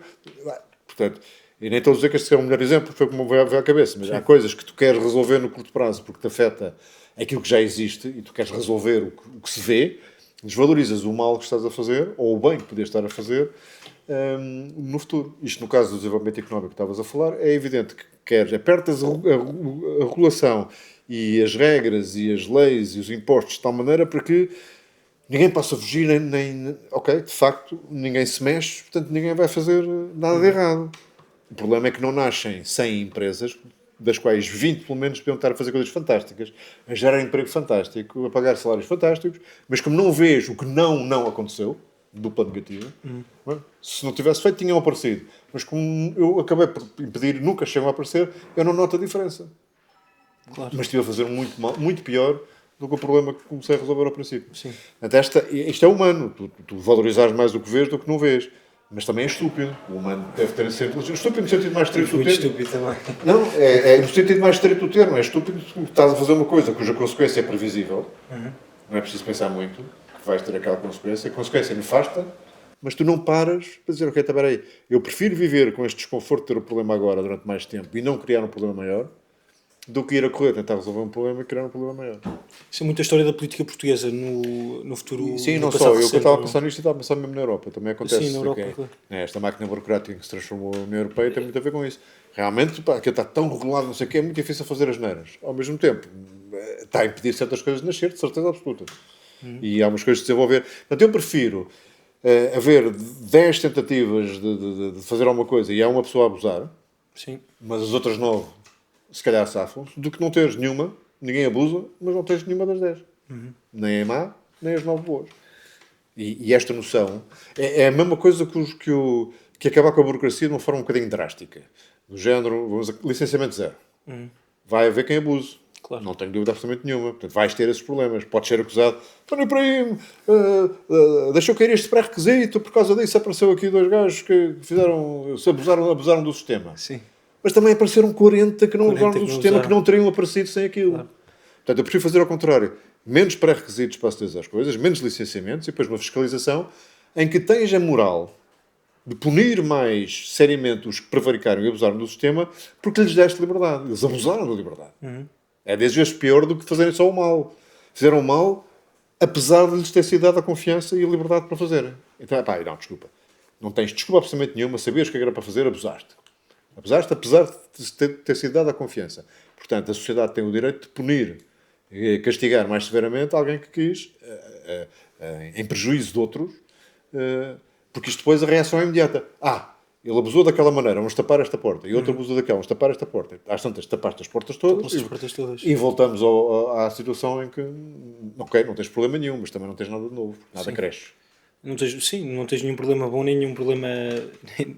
[SPEAKER 3] Portanto, e nem estou a dizer que este é o melhor exemplo, foi como veio à cabeça, mas há coisas que tu queres resolver no curto prazo porque te afeta aquilo que já existe e tu queres resolver o que se vê, desvalorizas o mal que estás a fazer, ou o bem que podias estar a fazer, no futuro. Isto, no caso do desenvolvimento económico que estavas a falar, é evidente que apertas a regulação e as regras e as leis e os impostos de tal maneira para que ninguém possa fugir, ok, de facto, ninguém se mexe, portanto ninguém vai fazer nada de errado. O problema é que não nascem 100 empresas, das quais 20 pelo menos podiam estar a fazer coisas fantásticas, a gerar emprego fantástico, a pagar salários fantásticos, mas como não vês o que não aconteceu, dupla negativa, não é? Se não tivesse feito, tinham aparecido. Mas como eu acabei por impedir, nunca chegam a aparecer, eu não noto a diferença.
[SPEAKER 1] Claro.
[SPEAKER 3] Mas estive a fazer muito mal, muito pior do que o problema que comecei a resolver ao princípio.
[SPEAKER 1] Sim.
[SPEAKER 3] Portanto, isto é humano. Tu valorizares mais o que vês do que não vês. Mas também é estúpido. O humano deve ter sido estúpido no sentido mais estrito do
[SPEAKER 1] Muito
[SPEAKER 3] termo.
[SPEAKER 1] estúpido também.
[SPEAKER 3] Não, é no sentido mais estrito do termo. É estúpido que estás a fazer uma coisa cuja consequência é previsível. Não é preciso pensar muito que vais ter aquela consequência. A consequência é nefasta, mas tu não paras para dizer, ok, está bem aí. Eu prefiro viver com este desconforto de ter o problema agora durante mais tempo e não criar um problema maior, do que ir a correr, tentar resolver um problema e criar um problema maior.
[SPEAKER 1] Isso é muita história da política portuguesa no futuro.
[SPEAKER 3] Sim,
[SPEAKER 1] no
[SPEAKER 3] não
[SPEAKER 1] passado
[SPEAKER 3] só. Eu
[SPEAKER 1] recente,
[SPEAKER 3] estava a
[SPEAKER 1] não?
[SPEAKER 3] pensar nisto e estava a pensar mesmo na Europa. Também acontece.
[SPEAKER 1] Sim, na Europa,
[SPEAKER 3] que
[SPEAKER 1] claro.
[SPEAKER 3] esta máquina burocrática que se transformou na União Europeia tem muito a ver com isso. Realmente, pá, aquilo está tão regulado, não sei o quê, é muito difícil fazer as neiras. Ao mesmo tempo, está a impedir certas coisas de nascer, de certeza absoluta. E há umas coisas de desenvolver. Portanto, eu prefiro haver 10 tentativas de fazer alguma coisa e há uma pessoa a abusar,
[SPEAKER 1] Sim.
[SPEAKER 3] mas as outras 9 se calhar safam, do que não teres nenhuma, ninguém abusa, mas não tens nenhuma das 10. Nem é má, nem as 9 boas. E esta noção é a mesma coisa que acabar com a burocracia de uma forma um bocadinho drástica. Do género, licenciamento zero. Vai haver quem abuse.
[SPEAKER 1] Claro.
[SPEAKER 3] Não tenho dúvida absolutamente nenhuma. Portanto, vais ter esses problemas. Podes ser acusado. António Ibrahim deixou cair este pré-requisito, por causa disso apareceu aqui 2 gajos que abusaram do sistema.
[SPEAKER 1] Sim.
[SPEAKER 3] Mas também apareceram 40 que não
[SPEAKER 1] 40
[SPEAKER 3] usaram
[SPEAKER 1] que
[SPEAKER 3] do
[SPEAKER 1] não
[SPEAKER 3] sistema,
[SPEAKER 1] usaram.
[SPEAKER 3] que não teriam aparecido sem aquilo.
[SPEAKER 1] Claro.
[SPEAKER 3] Portanto, eu prefiro fazer ao contrário. Menos pré-requisitos para aceder às coisas, menos licenciamentos e depois uma fiscalização em que tens a moral de punir mais seriamente os que prevaricaram e abusaram do sistema porque lhes deste liberdade. Eles abusaram da liberdade. É 10 vezes pior do que fazerem só o mal. Fizeram o mal apesar de lhes ter sido dada a confiança e a liberdade para fazerem. Então, não, desculpa. Não tens desculpa absolutamente nenhuma, sabias que era para fazer, abusaste. Abusaste, apesar de ter sido dada a confiança. Portanto, a sociedade tem o direito de punir e castigar mais severamente alguém que quis, em prejuízo de outros, porque isto depois a reação é imediata. Ele abusou daquela maneira, vamos tapar esta porta. E outro abusou daquela, vamos tapar esta porta. Às tantas, tapaste as portas todas.
[SPEAKER 1] Tapaste as portas todas.
[SPEAKER 3] E voltamos à situação em que, ok, não tens problema nenhum, mas também não tens nada de novo. Nada cresce.
[SPEAKER 1] Não tens nenhum problema bom, nem nenhum problema.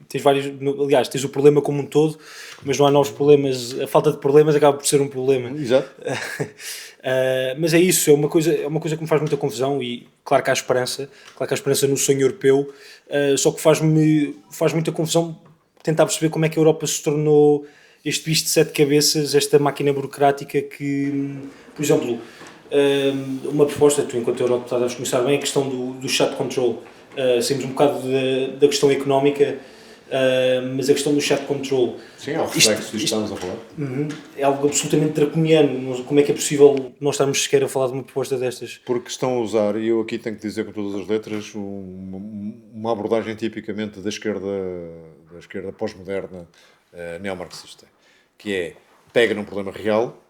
[SPEAKER 1] Tens vários. Aliás, tens o problema como um todo, mas não há novos problemas. A falta de problemas acaba por ser um problema.
[SPEAKER 3] Exato.
[SPEAKER 1] Mas é isso, é uma coisa que me faz muita confusão. E claro que há esperança no sonho europeu, só que faz muita confusão tentar perceber como é que a Europa se tornou este bicho de 7 cabeças, esta máquina burocrática que, por exemplo. Uma proposta, tu enquanto eurodeputado deves conhecer bem a questão do chat control. Saímos um bocado da questão económica, mas a questão do chat control.
[SPEAKER 3] Sim, é o reflexo disto que estamos a falar.
[SPEAKER 1] É algo absolutamente draconiano. Como é que é possível nós estarmos sequer a falar de uma proposta destas?
[SPEAKER 3] Porque estão a usar, e eu aqui tenho que dizer com todas as letras, uma abordagem tipicamente da esquerda pós-moderna, neomarxista, que é, pega num problema real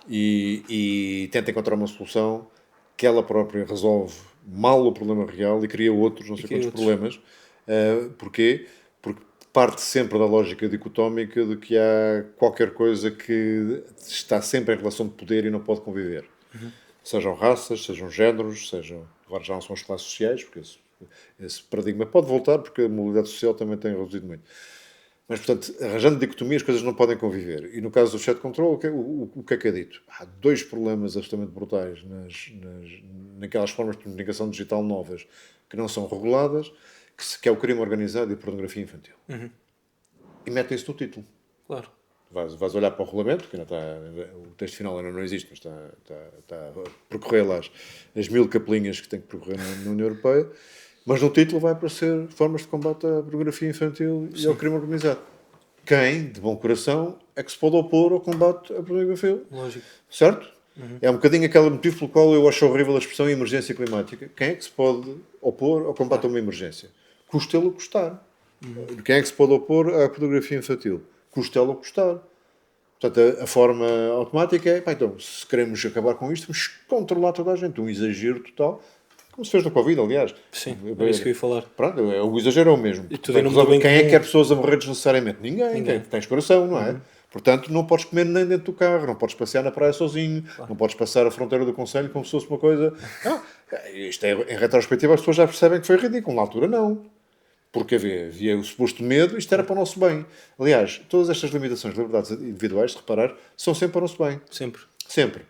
[SPEAKER 3] e tenta encontrar uma solução que ela própria resolve mal o problema real e cria outros, não sei quantos problemas. Porquê? Porque parte sempre da lógica dicotómica de que há qualquer coisa que está sempre em relação de poder e não pode conviver. Sejam raças, sejam géneros, agora já não são as classes sociais, porque esse paradigma pode voltar, porque a mobilidade social também tem reduzido muito. Mas, portanto, arranjando dicotomia, as coisas não podem conviver. E no caso do chat control, o que é dito? Há 2 problemas absolutamente brutais naquelas formas de comunicação digital novas que não são reguladas, que é o crime organizado e a pornografia infantil. E metem isso no título.
[SPEAKER 1] Claro.
[SPEAKER 3] Vais olhar para o regulamento, que ainda está, o texto final ainda não existe, mas está a percorrer lá as 1000 capelinhas que tem que percorrer na União Europeia. Mas no título vai aparecer formas de combate à pornografia infantil e ao crime organizado. Quem, de bom coração, é que se pode opor ao combate à pornografia?
[SPEAKER 1] Lógico.
[SPEAKER 3] Certo? É um bocadinho aquele motivo pelo qual eu acho horrível a expressão emergência climática. Quem é que se pode opor ao combate a uma emergência? Custe-lhe o custar. Quem é que se pode opor à pornografia infantil? Custe-lhe o custar. Portanto, a forma automática é, então, se queremos acabar com isto, vamos controlar toda a gente. Um exagero total. Como se fez no Covid, aliás.
[SPEAKER 1] Sim, é isso que eu ia falar.
[SPEAKER 3] Pronto, o exagero é o mesmo.
[SPEAKER 1] E tudo em nome do bem
[SPEAKER 3] Quem é
[SPEAKER 1] comum.
[SPEAKER 3] que quer pessoas a morrer desnecessariamente? Ninguém. Tens coração, não é? Portanto, não podes comer nem dentro do carro, não podes passear na praia sozinho, não podes passar a fronteira do concelho como se fosse uma coisa... Não, isto é, em retrospectiva, as pessoas já percebem que foi ridículo. Na altura, não. Porque havia o suposto medo, isto era para o nosso bem. Aliás, todas estas limitações de liberdades individuais, se reparar, são sempre para o nosso bem.
[SPEAKER 1] Sempre.
[SPEAKER 3] Sempre.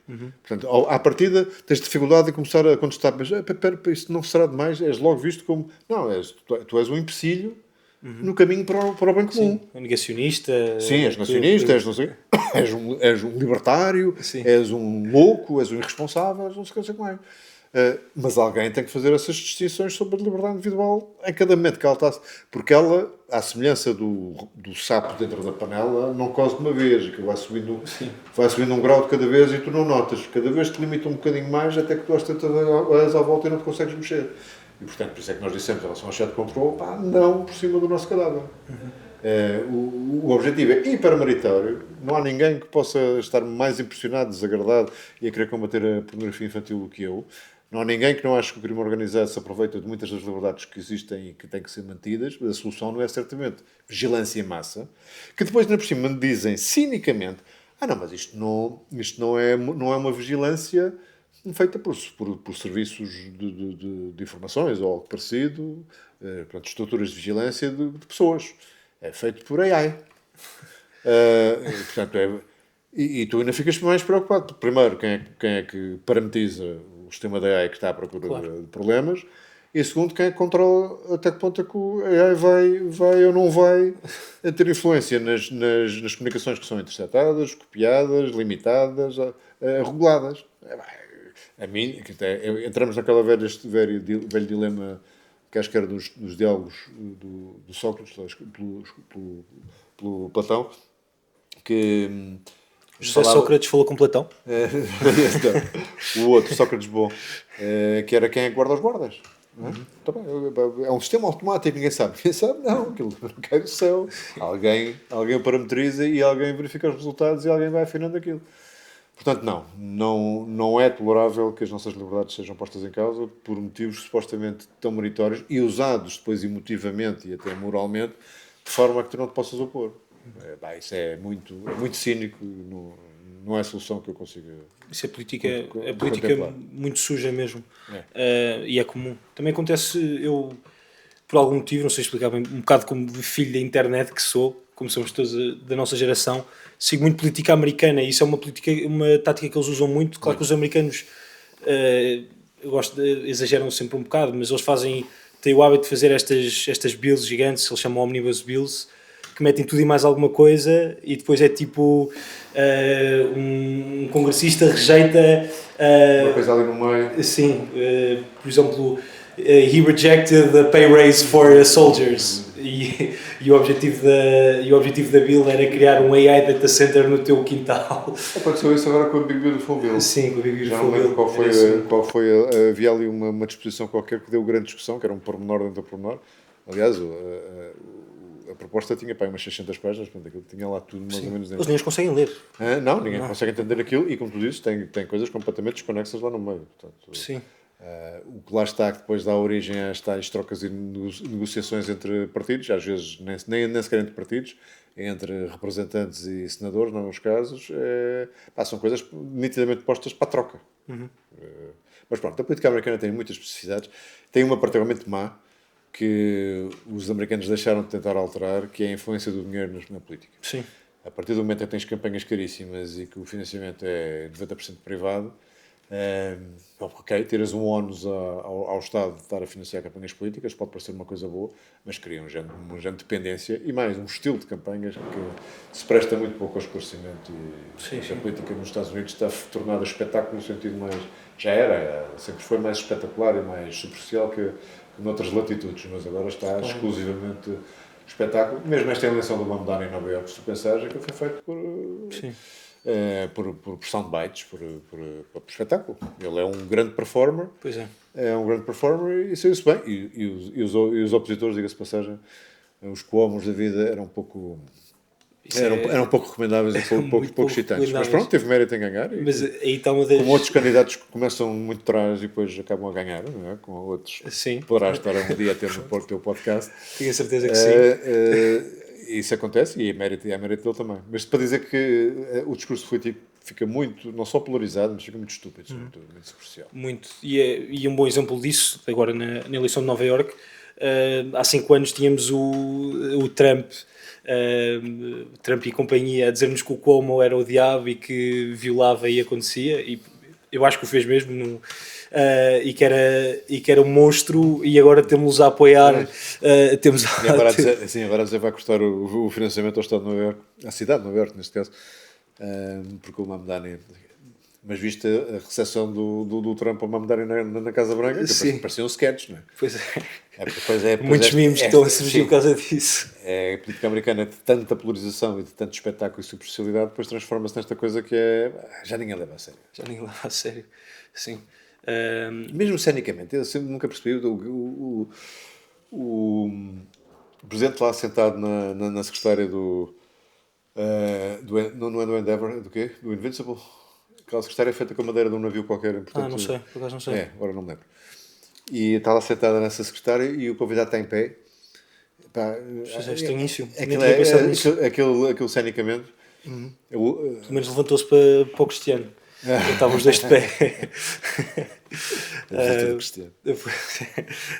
[SPEAKER 3] Portanto, à partida, tens dificuldade em começar a contestar, mas isto não será demais, és logo visto como... Não, tu és um empecilho no caminho para o bem comum.
[SPEAKER 1] Sim, negacionista.
[SPEAKER 3] Sim, és nacionalista, és, não sei, és um libertário,
[SPEAKER 1] Sim.
[SPEAKER 3] és um louco, és um irresponsável, não sei o que mais. Mas alguém tem que fazer essas distinções sobre a liberdade individual em cada momento que ela está. Porque ela, à semelhança do sapo dentro da panela, não cose de uma vez, que vai subindo um grau de cada vez e tu não notas. Cada vez te limita um bocadinho mais até que tu às tantas olhas à volta e não te consegues mexer. E portanto, por isso é que nós dissemos em relação ao chat de controle, pá, não por cima do nosso cadáver. O objetivo é hipermeritório, não há ninguém que possa estar mais impressionado, desagradado e a querer combater a pornografia infantil do que eu. Não há ninguém que não ache que o crime organizado se aproveita de muitas das liberdades que existem e que têm que ser mantidas, mas a solução não é certamente vigilância em massa, que depois, na por cima, me dizem cinicamente, não, mas isto não é uma vigilância feita por serviços de informações ou algo parecido, portanto, estruturas de vigilância de pessoas. É feito por AI. Portanto, e tu ainda ficas mais preocupado. Primeiro, quem é que parametriza o sistema da AI que está à procura de problemas? E segundo, quem é que controla até que ponto é que o AI vai ou não vai ter influência nas comunicações que são interceptadas, copiadas, limitadas, reguladas. Entramos naquela velho dilema que acho que era dos diálogos do Sócrates, pelo Platão, que...
[SPEAKER 1] José Sócrates falou com Platão.
[SPEAKER 3] O outro, Sócrates bom, que era quem é que guarda os guardas. É um sistema automático, ninguém sabe. Ninguém sabe, não, aquilo não cai do céu. Alguém o parametriza e alguém verifica os resultados e alguém vai afinando aquilo. Portanto, não é tolerável que as nossas liberdades sejam postas em causa por motivos supostamente tão meritórios e usados depois emotivamente e até moralmente, de forma a que tu não te possas opor. Isso é muito cínico, não é a solução que eu consigo.
[SPEAKER 1] Isso é política muito suja mesmo. E é comum. Também acontece, eu, por algum motivo, não sei explicar bem, um bocado como filho da internet que sou, como somos todos da nossa geração, sigo muito política americana e isso é uma tática que eles usam muito. Claro que os americanos exageram sempre um bocado, mas eles têm o hábito de fazer estas bills gigantes, eles chamam Omnibus Bills, que metem tudo e mais alguma coisa e depois é tipo um congressista rejeita
[SPEAKER 3] uma coisa ali no meio.
[SPEAKER 1] Sim, por exemplo, he rejected the pay raise for soldiers e o objetivo da bill era criar um AI data center no teu quintal.
[SPEAKER 3] Aconteceu isso agora com a Big Beautiful Bill.
[SPEAKER 1] Sim, com a Big Beautiful
[SPEAKER 3] Já não lembro
[SPEAKER 1] Bill.
[SPEAKER 3] qual foi havia ali uma disposição qualquer que deu grande discussão, que era um pormenor dentro do pormenor. Aliás, a proposta tinha umas 600 páginas, portanto, aquilo tinha lá tudo mais ou menos dentro.
[SPEAKER 1] Eles nem os conseguem ler.
[SPEAKER 3] Ninguém consegue entender aquilo e, como tu dizes, tem coisas completamente desconexas lá no meio. Portanto,
[SPEAKER 1] sim.
[SPEAKER 3] O que lá está, que depois dá origem a tais trocas e negociações entre partidos, às vezes nem sequer entre partidos, entre representantes e senadores, em alguns casos, são coisas nitidamente postas para a troca. Mas pronto, a política americana tem muitas especificidades, tem uma particularmente má, que os americanos deixaram de tentar alterar, que é a influência do dinheiro na política.
[SPEAKER 1] Sim.
[SPEAKER 3] A partir do momento em que tens campanhas caríssimas e que o financiamento é 90% privado, tiras um ónus ao Estado de estar a financiar campanhas políticas, pode parecer uma coisa boa, mas cria um género de dependência e mais um estilo de campanhas que se presta muito pouco ao esclarecimento e a política nos Estados Unidos está tornada espetáculo no sentido mais... sempre foi mais espetacular e mais superficial que noutras latitudes, mas agora está exclusivamente espetáculo. Mesmo esta eleição do Mamdani em Nova Iorque, se tu pensares, que foi feito por soundbites, por espetáculo. Ele é um grande performer.
[SPEAKER 1] Pois é.
[SPEAKER 3] É um grande performer e saiu-se bem. E os opositores, diga-se de passagem, os Cuomos da vida eram um pouco
[SPEAKER 1] Isso
[SPEAKER 3] Eram pouco recomendáveis e pouco
[SPEAKER 1] pouco
[SPEAKER 3] excitantes. Mas
[SPEAKER 1] recomendáveis.
[SPEAKER 3] pronto, teve mérito em ganhar.
[SPEAKER 1] Mas aí está uma das...
[SPEAKER 3] Como outros candidatos que começam muito atrás e depois acabam a ganhar, não é? Com outros
[SPEAKER 1] Sim.
[SPEAKER 3] poderás estar um dia a ter no teu podcast.
[SPEAKER 1] Tenho a certeza que sim.
[SPEAKER 3] Isso acontece e é mérito dele também. Mas para dizer que o discurso político fica muito, não só polarizado, mas fica muito estúpido, sobretudo, muito superficial.
[SPEAKER 1] Muito. E um bom exemplo disso, agora na eleição de Nova Iorque, há 5 anos tínhamos o Trump, Trump e companhia a dizer-nos que o Cuomo era o diabo e que violava e acontecia, e eu acho que o fez mesmo, e que era um monstro, e agora temos a apoiar. Temos
[SPEAKER 3] E agora a dizer vai custar o financiamento ao Estado de Nova Iorque, à cidade de Nova Iorque, neste caso, porque o Mamdani. Mas viste a recepção do Trump ao Mamdani na Casa Branca, que parecia um sketch, não é?
[SPEAKER 1] Pois é. Muitos memes que estão a surgir por causa disso.
[SPEAKER 3] A política americana de tanta polarização e de tanto espetáculo e superficialidade, depois transforma-se nesta coisa que é. Já ninguém leva a sério.
[SPEAKER 1] Já ninguém leva a sério, sim.
[SPEAKER 3] Mesmo cenicamente, eu sempre nunca percebi o presidente lá sentado na secretária do. Não é do Endeavour, do quê? Do Invincible? Aquela secretária é feita com a madeira de um navio qualquer. Portanto,
[SPEAKER 1] não sei, por acaso não sei.
[SPEAKER 3] Agora não me lembro. E está lá sentada nessa secretária e o convidado está em pé. Pá,
[SPEAKER 1] é estranhíssimo.
[SPEAKER 3] Aquele cenicamente.
[SPEAKER 1] Pelo menos levantou-se para o Cristiano. Estavam os dois de pé.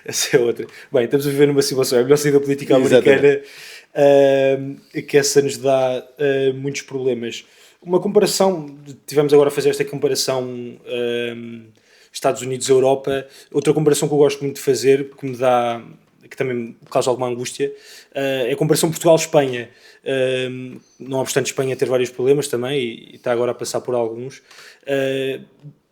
[SPEAKER 1] Essa é outra. Bem, estamos a viver numa situação. É a melhor saída política americana, que essa nos dá muitos problemas. Uma comparação, tivemos agora a fazer esta comparação Estados Unidos-Europa. Outra comparação que eu gosto muito de fazer, que também me causa alguma angústia, é a comparação Portugal-Espanha. Não obstante Espanha ter vários problemas também, e está agora a passar por alguns,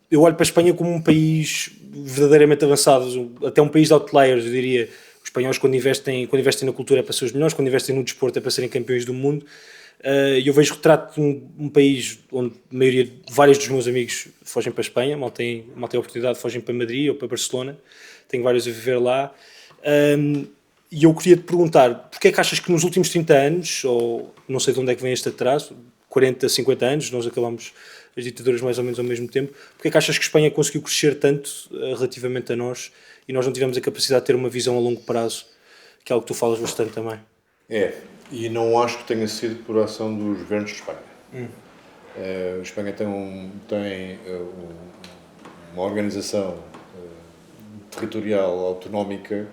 [SPEAKER 1] eu olho para a Espanha como um país verdadeiramente avançado, até um país de outliers, eu diria. Os espanhóis, quando investem na cultura, é para ser os melhores, quando investem no desporto, é para serem campeões do mundo. E eu vejo retrato de um país onde vários dos meus amigos fogem para a Espanha, mal têm a oportunidade, fogem para Madrid ou para Barcelona, tenho vários a viver lá. E eu queria te perguntar, porque é que achas que nos últimos 30 anos, ou não sei de onde é que vem este atraso, 40, 50 anos, nós acabamos as ditaduras mais ou menos ao mesmo tempo, porque é que achas que Espanha conseguiu crescer tanto relativamente a nós e nós não tivemos a capacidade de ter uma visão a longo prazo, que é algo que tu falas bastante também?
[SPEAKER 3] E não acho que tenha sido por ação dos governos de Espanha. A Espanha tem uma organização territorial autonómica,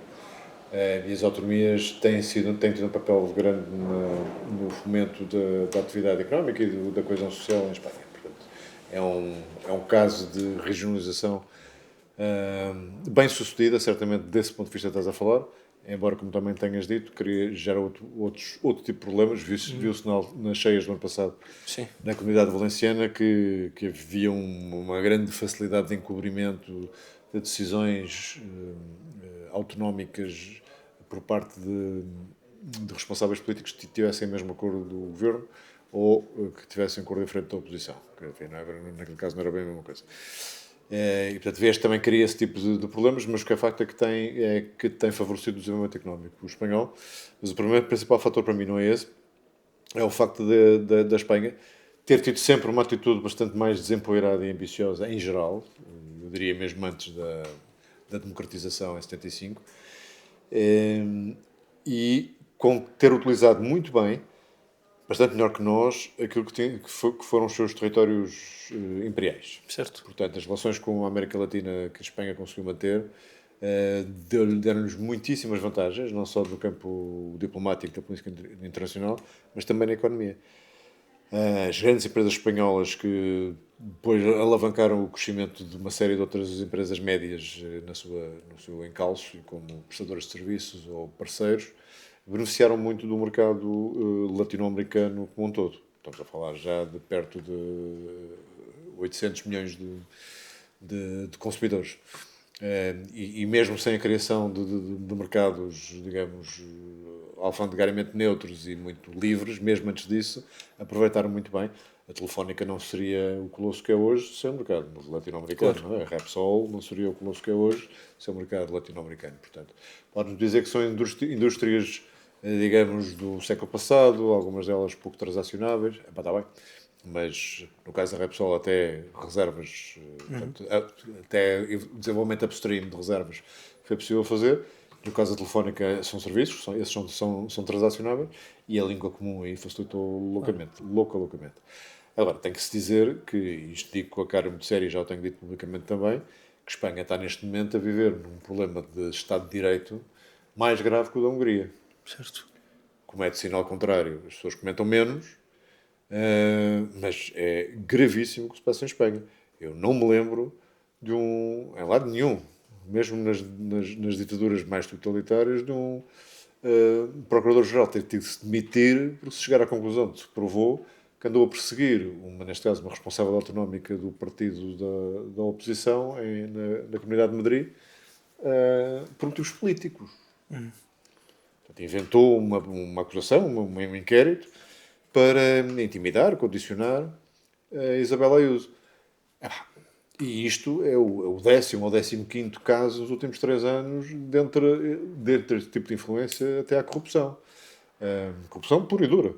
[SPEAKER 3] e as autonomias têm tido um papel grande no fomento da atividade económica e da coesão social em Espanha. Portanto, é um caso de regionalização bem sucedida, certamente desse ponto de vista estás a falar, embora, como também tenhas dito, gera outro tipo de problemas. Viu-se nas cheias do ano passado.
[SPEAKER 1] Sim.
[SPEAKER 3] Na comunidade valenciana que havia uma grande facilidade de encobrimento de decisões autonómicas por parte de responsáveis políticos que tivessem mesmo acordo do governo ou que tivessem acordo em frente da oposição, que enfim, naquele caso não era bem a mesma coisa. E portanto este também cria esse tipo de problemas, mas o que é facto é que tem favorecido o desenvolvimento económico espanhol. Mas o principal fator para mim não é esse, é o facto da Espanha ter tido sempre uma atitude bastante mais desempoeirada e ambiciosa em geral, eu diria mesmo antes da democratização em 75, e com ter utilizado muito bem, bastante melhor que nós, aquilo que foram os seus territórios imperiais.
[SPEAKER 1] Certo.
[SPEAKER 3] Portanto, as relações com a América Latina que a Espanha conseguiu manter deram-nos muitíssimas vantagens, não só do campo diplomático da política internacional, mas também na economia. As grandes empresas espanholas que depois alavancaram o crescimento de uma série de outras empresas médias no seu encalço, como prestadores de serviços ou parceiros, beneficiaram muito do mercado latino-americano como um todo. Estamos a falar já de perto de 800 milhões de consumidores. E mesmo sem a criação de mercados, digamos, alfandegaramente neutros e muito livres, mesmo antes disso, aproveitaram muito bem. A Telefónica não seria o colosso que é hoje sem o mercado latino-americano. Claro. Não é? A Repsol não seria o colosso que é hoje sem o mercado latino-americano. Portanto, pode-nos dizer que são indústrias digamos, do século passado, algumas delas pouco transacionáveis. Está bem. Mas, no caso da Repsol, até reservas, portanto, até desenvolvimento upstream de reservas foi possível fazer. No caso da Telefónica, são serviços, esses são transacionáveis, e a língua comum aí facilitou loucamente. Agora, tem que se dizer que, isto digo com a cara muito séria e já o tenho dito publicamente também, que Espanha está neste momento a viver num problema de Estado de Direito mais grave que o da Hungria.
[SPEAKER 1] Certo.
[SPEAKER 3] Como é de sinal contrário, as pessoas comentam menos, mas é gravíssimo o que se passa em Espanha. Eu não me lembro de em lado nenhum, mesmo nas ditaduras mais totalitárias, de um procurador-geral ter tido de se demitir porque se chegar à conclusão de que se provou que andou a perseguir, neste caso, uma responsável autonómica do partido da oposição na Comunidade de Madrid, por motivos políticos. Portanto, inventou uma acusação, um inquérito, para intimidar, condicionar a Isabel Ayuso. E isto é o 10º ou 15º caso nos últimos 3 anos, dentro deste tipo de influência, até à corrupção. Corrupção pura e dura,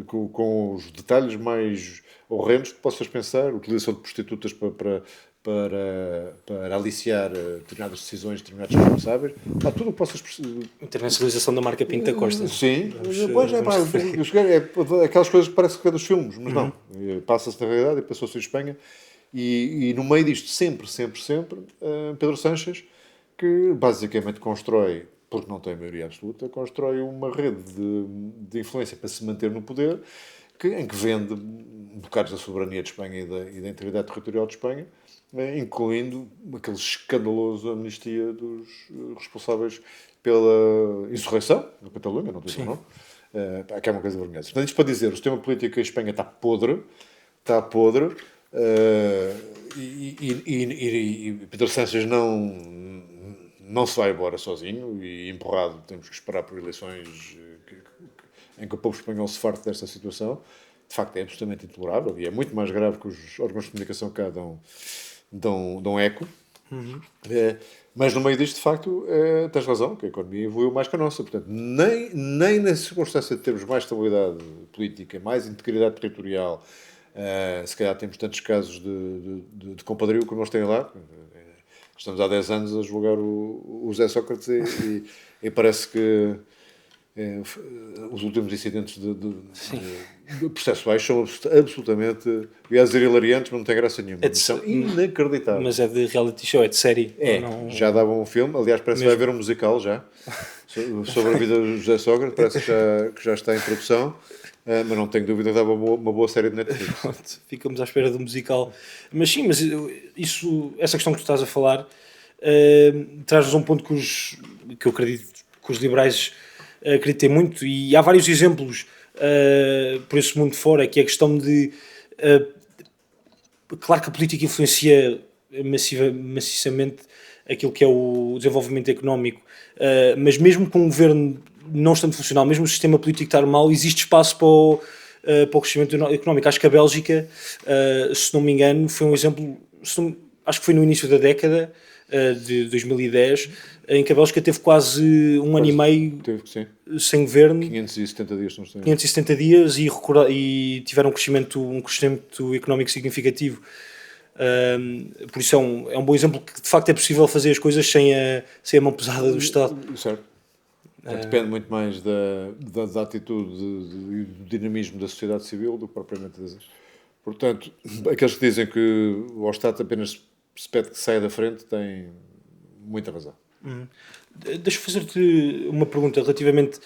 [SPEAKER 3] com os detalhes mais horrendos que possas pensar, utilização de prostitutas para aliciar determinadas decisões, determinados responsáveis, tudo o que possas...
[SPEAKER 1] Internacionalização da marca Pinto da Costa.
[SPEAKER 3] Sim, depois aquelas coisas que parece que é dos filmes, mas não, passa-se na realidade e passou-se em Espanha, e no meio disto sempre, Pedro Sánchez, que basicamente constrói, porque não tem maioria absoluta, constrói uma rede de influência para se manter no poder, em que vende bocados da soberania de Espanha e da integridade territorial de Espanha, incluindo aquele escandaloso amnistia dos responsáveis pela insurreição na Catalunha, não tem o nome, que é uma coisa vergonhosa. Portanto, isto para dizer, o sistema político em Espanha está podre, e Pedro Sánchez não se vai embora sozinho, e empurrado, temos que esperar por eleições em que o povo espanhol se farte desta situação. De facto, é absolutamente intolerável, e é muito mais grave que os órgãos de comunicação cá dão eco. Mas no meio disto, de facto, tens razão, que a economia evoluiu mais que a nossa. Portanto, nem na circunstância de termos mais estabilidade política, mais integridade territorial, se calhar temos tantos casos de compadrio como nós temos lá. Estamos há 10 anos a julgar o José Sócrates e parece que os últimos incidentes de processuais são absolutamente, ia dizer, hilariantes, mas não tem graça nenhuma. São inacreditáveis.
[SPEAKER 1] Mas é de reality show, é de série.
[SPEAKER 3] Já dava um filme, aliás, parece que vai haver um musical já, sobre a vida do José Sócrates, parece que já está em produção. Mas não tenho dúvida que dava uma boa série de Netflix.
[SPEAKER 1] Pronto, ficamos à espera do musical. Mas sim, essa questão que tu estás a falar traz-nos a um ponto que eu acredito que os liberais acreditem muito, e há vários exemplos por esse mundo fora, que é a questão de... claro que a política influencia maciçamente aquilo que é o desenvolvimento económico, mas mesmo com um governo não estando funcional, mesmo o sistema político estar mal, existe espaço para o crescimento económico. Acho que a Bélgica, se não me engano, foi um exemplo, acho que foi no início da década de 2010, em que a Bélgica teve quase um ano e meio sem governo.
[SPEAKER 3] 570 dias, não sei.
[SPEAKER 1] 570 dias e tiveram um crescimento económico significativo. Por isso é um bom exemplo que de facto é possível fazer as coisas sem a mão pesada do Estado.
[SPEAKER 3] Certo. Depende muito mais da atitude e do dinamismo da sociedade civil do que propriamente das... Portanto, aqueles que dizem que o Estado apenas se pede que saia da frente têm muita razão.
[SPEAKER 1] Deixa-me fazer-te uma pergunta relativamente...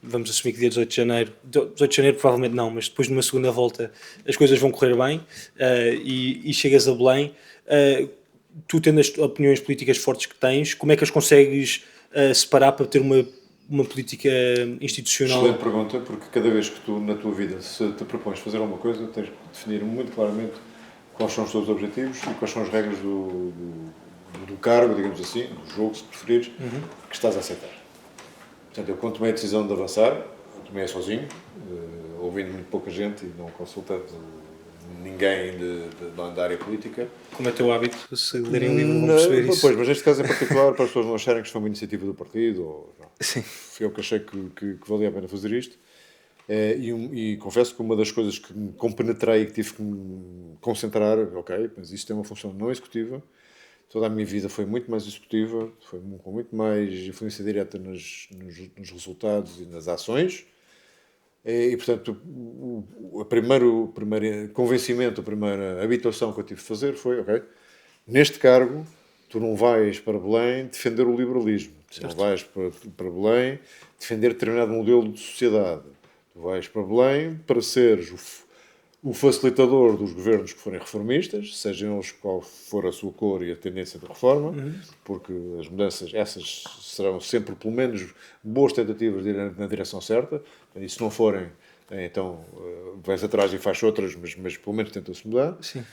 [SPEAKER 1] vamos assumir que dia 18 de janeiro... 18 de janeiro provavelmente não, mas depois de uma segunda volta as coisas vão correr bem e chegas a Belém. Tu, tendo as opiniões políticas fortes que tens, como é que as consegues separar para ter uma política institucional?
[SPEAKER 3] Excelente pergunta, porque cada vez que tu, na tua vida, se te propões fazer alguma coisa, tens que definir muito claramente quais são os teus objetivos e quais são as regras do cargo, digamos assim, do jogo, se preferires, que estás a aceitar. Portanto, eu, quando tomei a decisão de avançar, eu tomei sozinho, ouvindo muito pouca gente e não consultando ninguém da área política.
[SPEAKER 1] Como é teu hábito, se lerem um livro vão perceber isso.
[SPEAKER 3] Pois, mas neste caso em particular, para as pessoas não acharem que isto foi uma iniciativa do partido, ou não.
[SPEAKER 1] Sim.
[SPEAKER 3] Fui eu que achei que valia a pena fazer isto. E confesso que uma das coisas que me compenetrei e que tive que me concentrar, ok, mas isto é uma função não executiva, toda a minha vida foi muito mais executiva, foi com muito mais influência direta nos resultados e nas ações. E, portanto, o primeiro convencimento, a primeira habituação que eu tive de fazer foi, ok, neste cargo, tu não vais para Belém defender o liberalismo. Tu não vais para Belém defender determinado modelo de sociedade. Tu vais para Belém para seres o facilitador dos governos que forem reformistas, sejam eles qual for a sua cor e a tendência de reforma, porque as mudanças, essas serão sempre, pelo menos, boas tentativas de ir na direção certa. E se não forem, então vais atrás e faz outras, mas pelo menos tenta-se mudar.
[SPEAKER 1] Sim.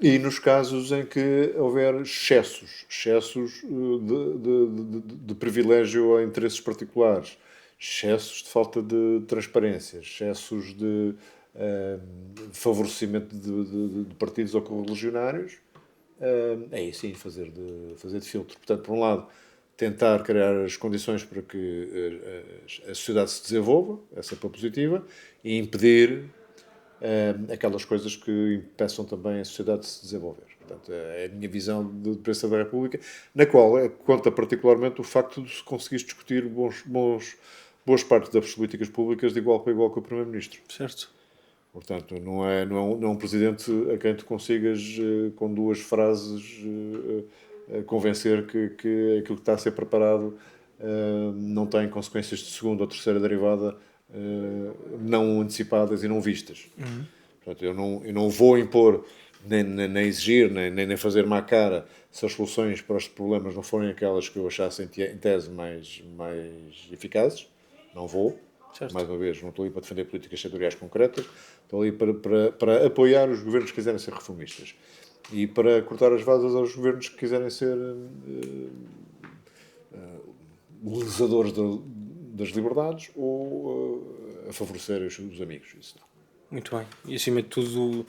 [SPEAKER 3] E nos casos em que houver excessos de privilégio a interesses particulares, excessos de falta de transparência, excessos de favorecimento de partidos ou correligionários, aí sim fazer de filtro. Portanto, por um lado, tentar criar as condições para que a sociedade se desenvolva, essa é para positiva, e impedir aquelas coisas que impeçam também a sociedade de se desenvolver. Portanto, é a minha visão de Presidente da República, na qual conta particularmente o facto de se conseguir discutir boas partes das políticas públicas de igual para igual com o Primeiro-Ministro.
[SPEAKER 1] Certo.
[SPEAKER 3] Portanto, não é um presidente a quem tu consigas, com 2 frases, convencer que aquilo que está a ser preparado não tem consequências de segunda ou terceira derivada não antecipadas e não vistas. Portanto, eu não vou impor, nem exigir, nem fazer má cara se as soluções para os problemas não forem aquelas que eu achasse em tese mais eficazes. Não vou. Certo. Mais uma vez, não estou ali para defender políticas setoriais concretas, estou ali para apoiar os governos que quiserem ser reformistas e para cortar as vasas aos governos que quiserem ser lesadores das liberdades ou a favorecer os amigos. Isso não.
[SPEAKER 1] Muito bem. E acima de tudo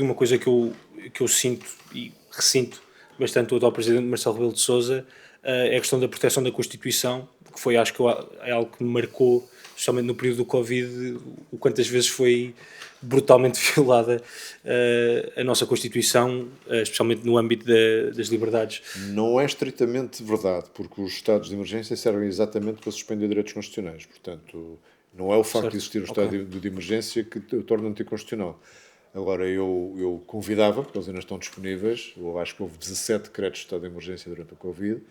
[SPEAKER 1] uma coisa que eu sinto e ressinto bastante do atual Presidente Marcelo Rebelo de Sousa é a questão da proteção da Constituição, que foi, acho que é algo que me marcou, especialmente no período do Covid, o quantas vezes foi brutalmente violada a nossa Constituição, especialmente no âmbito das liberdades.
[SPEAKER 3] Não é estritamente verdade, porque os estados de emergência servem exatamente para suspender direitos constitucionais. Portanto, não é o facto de existir o estado de emergência que o torna anticonstitucional. Agora, eu convidava, porque eles ainda estão disponíveis, eu acho que houve 17 decretos de estado de emergência durante o Covid,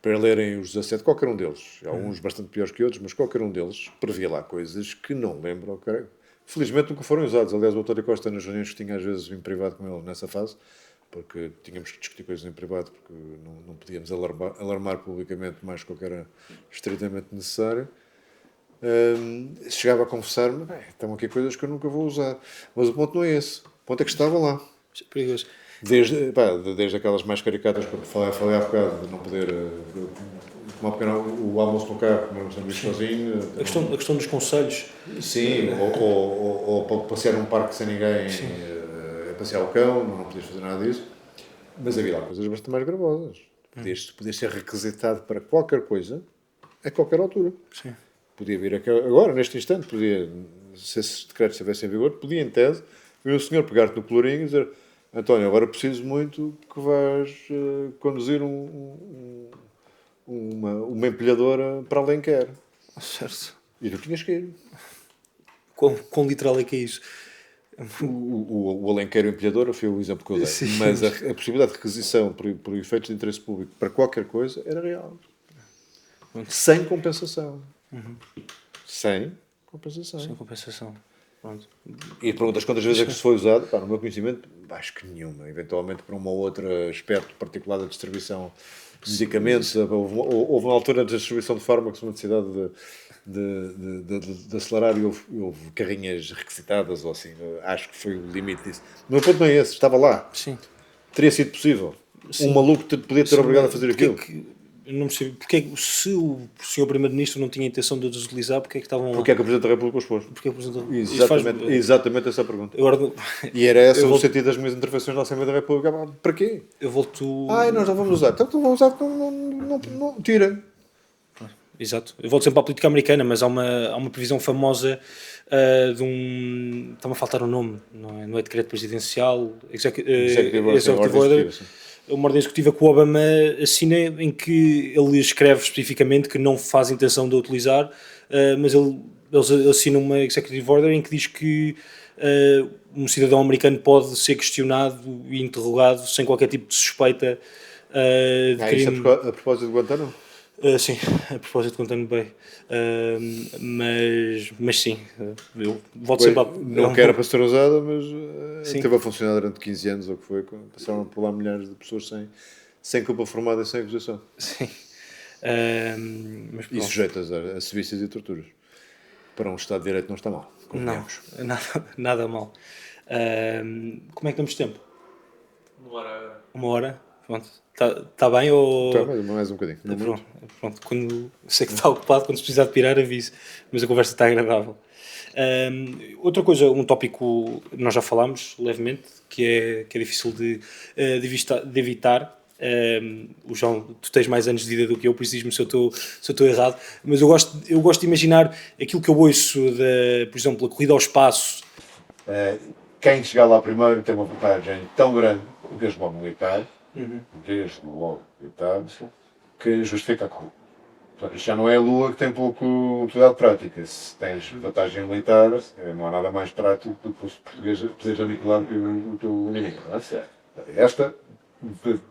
[SPEAKER 3] para lerem os 17, qualquer um deles. Há uns bastante piores que outros, mas qualquer um deles previa lá coisas que não lembro. Felizmente nunca foram usados. Aliás, o António Costa, nas reuniões que tinha às vezes em privado com ele nessa fase, porque tínhamos que discutir coisas em privado, porque não podíamos alarmar publicamente mais do que era estritamente necessário, chegava a confessar-me, estão aqui coisas que eu nunca vou usar. Mas o ponto não é esse. O ponto é que estavam lá.
[SPEAKER 1] Isso é perigoso.
[SPEAKER 3] Desde aquelas mais caricatas, porque falei há bocado de não poder tomar o almoço no carro, comer um sanduíche sozinho.
[SPEAKER 1] A questão dos conselhos.
[SPEAKER 3] Sim, ou passear num parque sem ninguém, passear o cão, não podias fazer nada disso. Mas havia lá coisas bastante mais gravosas. Podias ser requisitado para qualquer coisa, a qualquer altura.
[SPEAKER 1] Sim.
[SPEAKER 3] Podia vir agora, neste instante, se esses decretos estivessem em vigor, podia, em tese, vir o senhor pegar-te no colorinho e dizer: António, agora preciso muito que vais conduzir uma empilhadora para Alenquer.
[SPEAKER 1] Certo.
[SPEAKER 3] E tu tinhas que ir.
[SPEAKER 1] Quão literal é que é isso?
[SPEAKER 3] O Alenquer e o empilhadora foi o exemplo que eu dei. Sim. Mas a possibilidade de requisição por efeitos de interesse público para qualquer coisa era real. Sem compensação. Sem compensação.
[SPEAKER 1] Sem compensação. Pronto.
[SPEAKER 3] E perguntas quantas vezes é que se foi usado? No meu conhecimento, acho que nenhuma. Eventualmente para uma outra aspecto particular da distribuição de medicamentos. Houve uma altura da distribuição de fármacos, uma necessidade de acelerar e houve carrinhas requisitadas ou assim. Acho que foi o limite disso. O meu ponto não é esse. Estava lá.
[SPEAKER 1] Sim.
[SPEAKER 3] Teria sido possível. Sim. Um maluco podia ter obrigado a fazer aquilo.
[SPEAKER 1] Eu não percebi porque se o Sr. Primeiro-Ministro não tinha intenção de os utilizar, porque é que estavam lá?
[SPEAKER 3] Porque é que o Presidente da República os pôs?
[SPEAKER 1] Porque é que o Presidente-
[SPEAKER 3] Exatamente essa a pergunta.
[SPEAKER 1] Agora,
[SPEAKER 3] E era esse
[SPEAKER 1] eu
[SPEAKER 3] o
[SPEAKER 1] volto-
[SPEAKER 3] sentido das minhas intervenções na Assembleia da República. Para quê?
[SPEAKER 1] eu volto.
[SPEAKER 3] Nós não vamos usar. Então não vamos usar, não tira.
[SPEAKER 1] Exato. Eu volto sempre à política americana, mas há uma previsão famosa de um. Está-me a faltar o nome, não é decreto presidencial, Executive Order. Uma ordem executiva que o Obama assina, em que ele escreve especificamente que não faz intenção de a utilizar, mas eles assinam uma Executive Order em que diz que um cidadão americano pode ser questionado e interrogado sem qualquer tipo de suspeita de crime.
[SPEAKER 3] Isto a propósito de Guantánamo?
[SPEAKER 1] Sim, a propósito de Guantánamo Bay. Mas sim, eu volto sempre a...
[SPEAKER 3] Não que era para ser usada, mas
[SPEAKER 1] Sim.
[SPEAKER 3] teve a funcionar durante 15 anos, ou o que foi. Passaram por lá milhares de pessoas sem culpa formada e sem acusação.
[SPEAKER 1] Sim. Mas
[SPEAKER 3] E
[SPEAKER 1] pronto.
[SPEAKER 3] sujeitas a sevícios e torturas. Para um Estado de Direito não está mal.
[SPEAKER 1] Não, nada mal. Como é que estamos de tempo?
[SPEAKER 4] Não era agora.
[SPEAKER 1] 1 hora? Pronto. Tá bem ou...
[SPEAKER 3] Tá, mais um bocadinho. Não muito.
[SPEAKER 1] Pronto. Quando sei que está ocupado, quando se precisar de pirar, avise. Mas a conversa está agradável. Outra coisa, um tópico nós já falámos levemente, que é difícil de evitar. O João, tu tens mais anos de vida do que eu, por isso diz-me se eu estou errado, mas eu gosto de imaginar aquilo que eu ouço, por exemplo, a corrida ao espaço.
[SPEAKER 5] Quem chegar lá primeiro tem uma vantagem tão grande, desde logo militar, que justifica a corrida. Portanto, isto já não é a Lua que tem pouco utilidade prática. Se tens vantagem militar, não há nada mais prático do que os portugueses poderes aniquilar o teu inimigo. Não é? Esta,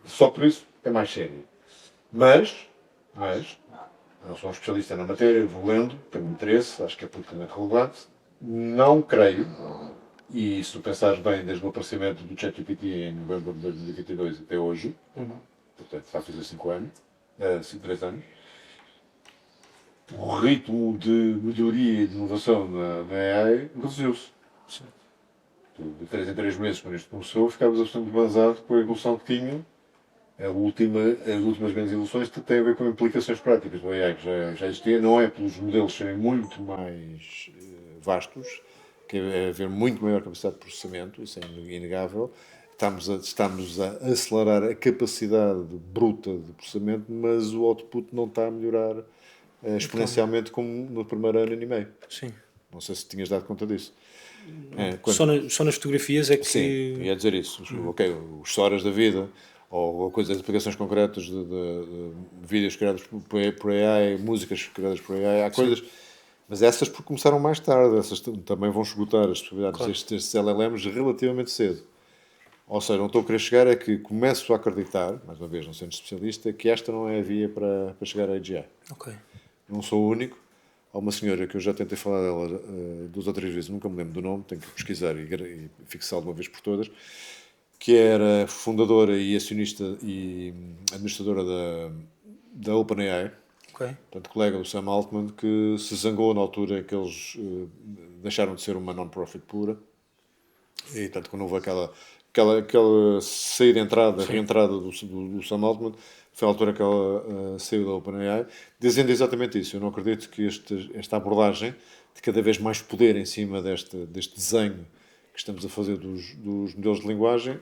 [SPEAKER 5] só por isso, é mais séria. Mas, não sou um especialista na matéria, vou lendo, tenho interesse, acho que é politicamente relevante. Não creio, e se tu pensares bem, desde o aparecimento do ChatGPT em novembro de 2022 até hoje, portanto, já fiz 5 anos, 3 anos, o ritmo de melhoria e de inovação na AI reduziu-se. De 3 em 3 meses, quando isto começou, ficámos bastante banzados com a evolução que tinha. As últimas grandes evoluções têm a ver com implicações práticas do AI que já existia, não é pelos modelos serem muito mais vastos, que é haver muito maior capacidade de processamento, isso é inegável. Estamos a acelerar a capacidade bruta de processamento, mas o output não está a melhorar exponencialmente como no primeiro ano e meio.
[SPEAKER 1] Sim.
[SPEAKER 3] Não sei se tinhas dado conta disso.
[SPEAKER 1] Só nas fotografias é que...
[SPEAKER 3] Sim, ia dizer isso. Os SORAs da vida, ou coisas, aplicações concretas de vídeos criados por AI, músicas criadas por AI, há coisas... Mas essas porque começaram mais tarde, essas também vão esgotar as possibilidades destes LLMs relativamente cedo. Ou seja, não estou a querer chegar a que começo a acreditar, mais uma vez não sendo especialista, que esta não é a via para chegar à AGI.
[SPEAKER 1] Ok.
[SPEAKER 3] Não sou o único. Há uma senhora que eu já tentei falar dela 2 ou 3 vezes, nunca me lembro do nome, tenho que pesquisar e fixá-lo de uma vez por todas, que era fundadora e acionista e administradora da OpenAI, portanto, colega do Sam Altman, que se zangou na altura que eles deixaram de ser uma non-profit pura, e tanto quando houve aquela saída, entrada, reentrada do Sam Altman, foi a altura que ela saiu da OpenAI, dizendo exatamente isso. Eu não acredito que esta abordagem de cada vez mais poder em cima deste desenho que estamos a fazer dos modelos de linguagem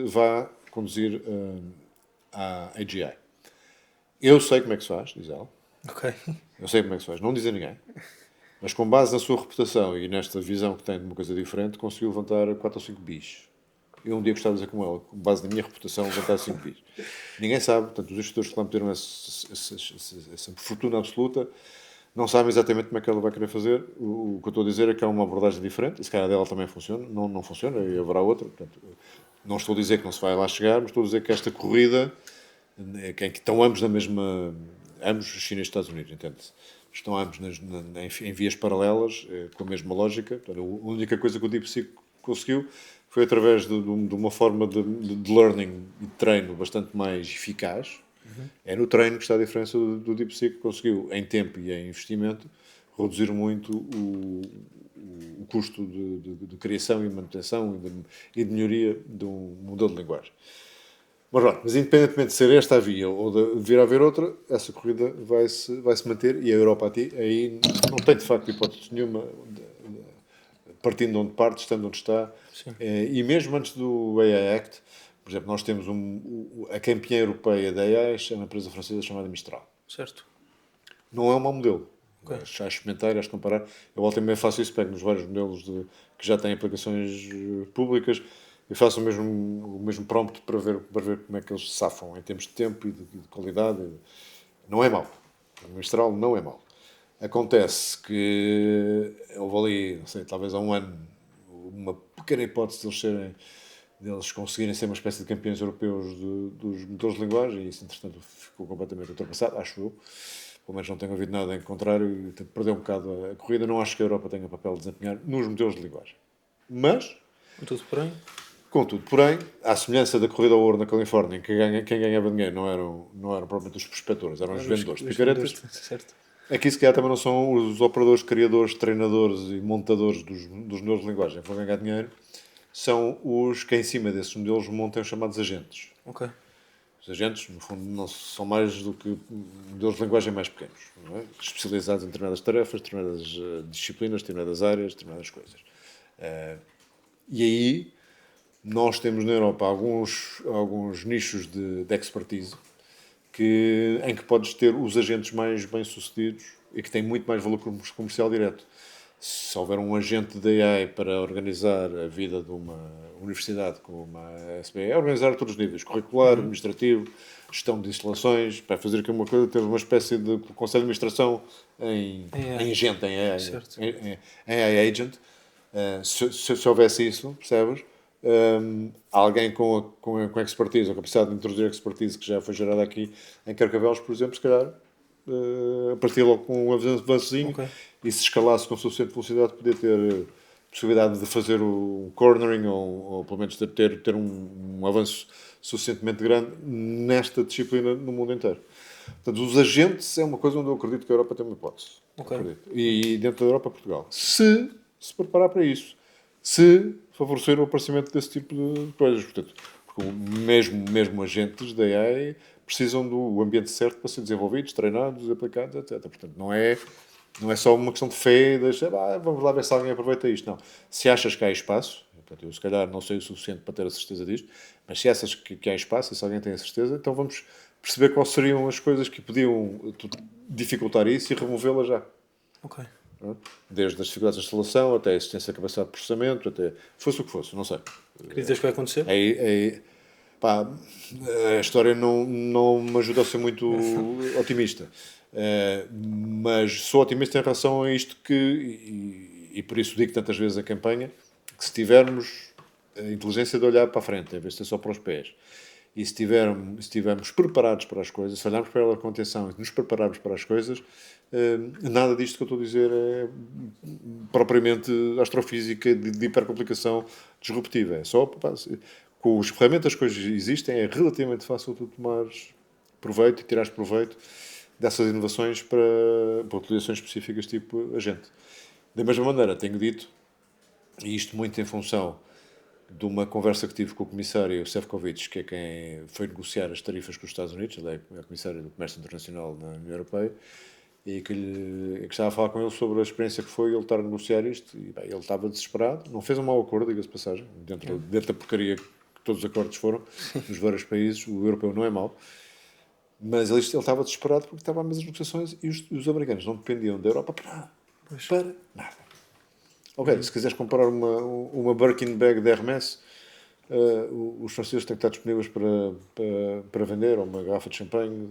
[SPEAKER 3] vá conduzir à AGI. Eu sei como é que se faz, diz ela.
[SPEAKER 1] Ok.
[SPEAKER 3] Eu sei como é que se faz, não diz a ninguém. Mas com base na sua reputação e nesta visão que tem de uma coisa diferente, conseguiu levantar 4 ou 5 bis. Eu um dia gostava de dizer como ela, com base na minha reputação, levantar 5 bis. Ninguém sabe, portanto, os investidores que lá meteram essa fortuna absoluta não sabem exatamente como é que ela vai querer fazer. O que eu estou a dizer é que há uma abordagem diferente, e se calhar dela também funciona, não funciona, e haverá outra. Portanto, não estou a dizer que não se vai lá chegar, mas estou a dizer que esta corrida, em que estão ambos na mesma... Ambos, China e Estados Unidos, entende-se? Estão ambos em vias paralelas, com a mesma lógica. Portanto, a única coisa que o DeepSeek conseguiu foi através de uma forma de learning e de treino bastante mais eficaz. É no treino que está a diferença do DeepSeek, que conseguiu, em tempo e em investimento, reduzir muito o custo de criação e manutenção e de melhoria de um modelo de linguagem. Mas independentemente de ser esta a via ou de vir a haver outra, essa corrida vai-se manter e a Europa aí não tem de facto hipótese nenhuma, partindo de onde parte, estando onde está. E mesmo antes do AI Act, por exemplo, nós temos a campeã europeia da AI, é uma empresa francesa chamada Mistral.
[SPEAKER 1] Certo.
[SPEAKER 3] Não é um mau modelo.
[SPEAKER 1] Ok.
[SPEAKER 3] Acho experimentar, acho comparar. Eu volto também faço isso, pego nos vários modelos que já têm aplicações públicas e faço o mesmo prompt para ver como é que eles se safam em termos de tempo e de qualidade. Não é mau. O Mistral não é mau. Acontece que houve ali, não sei, talvez há um ano, uma pequena hipótese deles conseguirem ser uma espécie de campeões europeus dos motores de linguagem e isso, entretanto, ficou completamente ultrapassado, acho eu. Pelo menos não tenho ouvido nada em contrário e perdeu um bocado a corrida. Não acho que a Europa tenha papel de desempenhar nos motores de linguagem. Mas, contudo, porém, à semelhança da corrida ao ouro na Califórnia, em que quem ganhava dinheiro não eram propriamente os prospectores, eram os vendedores de picaretas.
[SPEAKER 1] Certo.
[SPEAKER 3] Aqui, se calhar, também não são os operadores, criadores, treinadores e montadores dos modelos de linguagem que vão ganhar dinheiro, são os que, em cima desses modelos, montam os chamados agentes.
[SPEAKER 1] Ok.
[SPEAKER 3] Os agentes, no fundo, não são mais do que modelos de linguagem mais pequenos, não é? Especializados em determinadas tarefas, determinadas disciplinas, determinadas áreas, determinadas coisas. E aí, nós temos na Europa alguns nichos de expertise em que podes ter os agentes mais bem-sucedidos e que têm muito mais valor comercial direto. Se houver um agente de AI para organizar a vida de uma universidade como uma SBE, organizar a todos os níveis, curricular, administrativo, gestão de instalações, para fazer aqui uma coisa, ter uma espécie de conselho de administração em agente, em AI, em AI agent. Se houvesse isso, percebes? Alguém com expertise, ou capacidade de introduzir expertise que já foi gerada aqui em Carcavelos, por exemplo, se calhar a partir logo com um avançozinho e se escalasse com suficiente velocidade podia ter possibilidade de fazer o cornering ou pelo menos de ter um avanço suficientemente grande nesta disciplina no mundo inteiro. Portanto, os agentes é uma coisa onde eu acredito que a Europa tem uma hipótese. E dentro da Europa, Portugal. Se preparar para isso. Se favorecer o aparecimento desse tipo de coisas. Portanto, porque mesmo agentes da AI precisam do ambiente certo para serem desenvolvidos, treinados, aplicados, etc. Portanto, não é só uma questão de fé, vamos lá ver se alguém aproveita isto. Não. Se achas que há espaço, portanto, eu se calhar não sei o suficiente para ter a certeza disto, mas se achas que há espaço, e se alguém tem a certeza, então vamos perceber quais seriam as coisas que podiam dificultar isso e removê-las já.
[SPEAKER 1] Ok.
[SPEAKER 3] Desde as dificuldades de instalação até a existência da capacidade de processamento, até fosse o que fosse, não sei.
[SPEAKER 1] Acreditas que vai acontecer?
[SPEAKER 3] A história não me ajuda a ser muito otimista. Mas sou otimista em relação a isto e por isso digo tantas vezes a campanha que se tivermos a inteligência de olhar para a frente, em vez de ser só para os pés, e se estivermos preparados para as coisas, se olharmos para ela com atenção e nos prepararmos para as coisas, nada disto que eu estou a dizer é propriamente astrofísica de hipercomplicação disruptiva. É só com as ferramentas que hoje existem, é relativamente fácil tu tomares proveito e tirares proveito dessas inovações para utilizações específicas tipo agente. Da mesma maneira, tenho dito, e isto muito em função de uma conversa que tive com o comissário Šefčovič, que é quem foi negociar as tarifas com os Estados Unidos, ele é comissário do Comércio Internacional na União Europeia, e que estava a falar com ele sobre a experiência que foi ele estar a negociar isto, e ele estava desesperado, não fez um mau acordo, diga-se de passagem, dentro da porcaria que todos os acordos foram, nos vários países, o europeu não é mau, mas ele estava desesperado porque estava a mesmas negociações e os americanos não dependiam da Europa para nada. Para nada. Ok, se quiseres comprar uma Birkin bag de Hermès, os franceses têm que estar disponíveis para vender, ou uma garrafa de champanhe,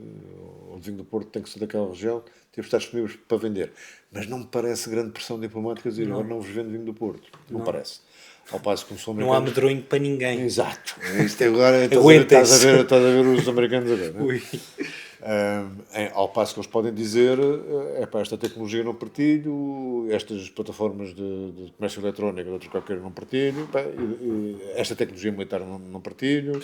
[SPEAKER 3] ou de vinho do Porto, tem que ser daquela região, tem que estar disponíveis para vender. Mas não me parece grande pressão diplomática dizer, agora não vos vendo vinho do Porto. Não parece. Ao passo que
[SPEAKER 1] não há medronho para ninguém.
[SPEAKER 3] Exato. Isto agora estás a ver os americanos agora. Ao passo que eles podem dizer esta tecnologia não partilho, estas plataformas de comércio eletrónico, outro qualquer não partilho, esta tecnologia militar não partilho,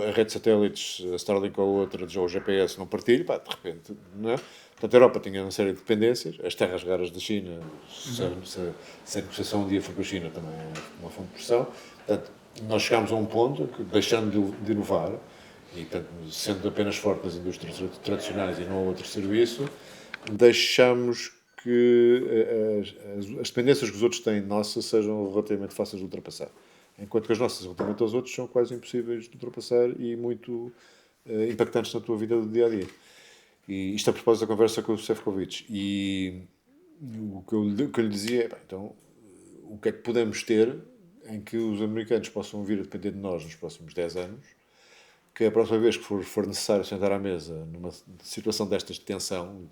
[SPEAKER 3] a rede de satélites, a Starlink ou outra, ou o GPS não partilho, de repente, não é? Portanto, a Europa tinha uma série de dependências, as terras raras da China, se a negociação um dia for com a China também é uma fonte de pressão. Portanto, nós chegámos a um ponto que, deixando de inovar, e portanto, sendo apenas forte nas indústrias tradicionais e não há outro serviço, deixamos que as dependências que os outros têm nossas sejam relativamente fáceis de ultrapassar. Enquanto que as nossas, relativamente aos outros, são quase impossíveis de ultrapassar e muito impactantes na tua vida do dia a dia. E isto a propósito da conversa com o Šefčovič. E o que eu lhe dizia é: bem, então, o que é que podemos ter em que os americanos possam vir a depender de nós nos próximos 10 anos, que a próxima vez que for necessário sentar à mesa numa situação destas de tensão,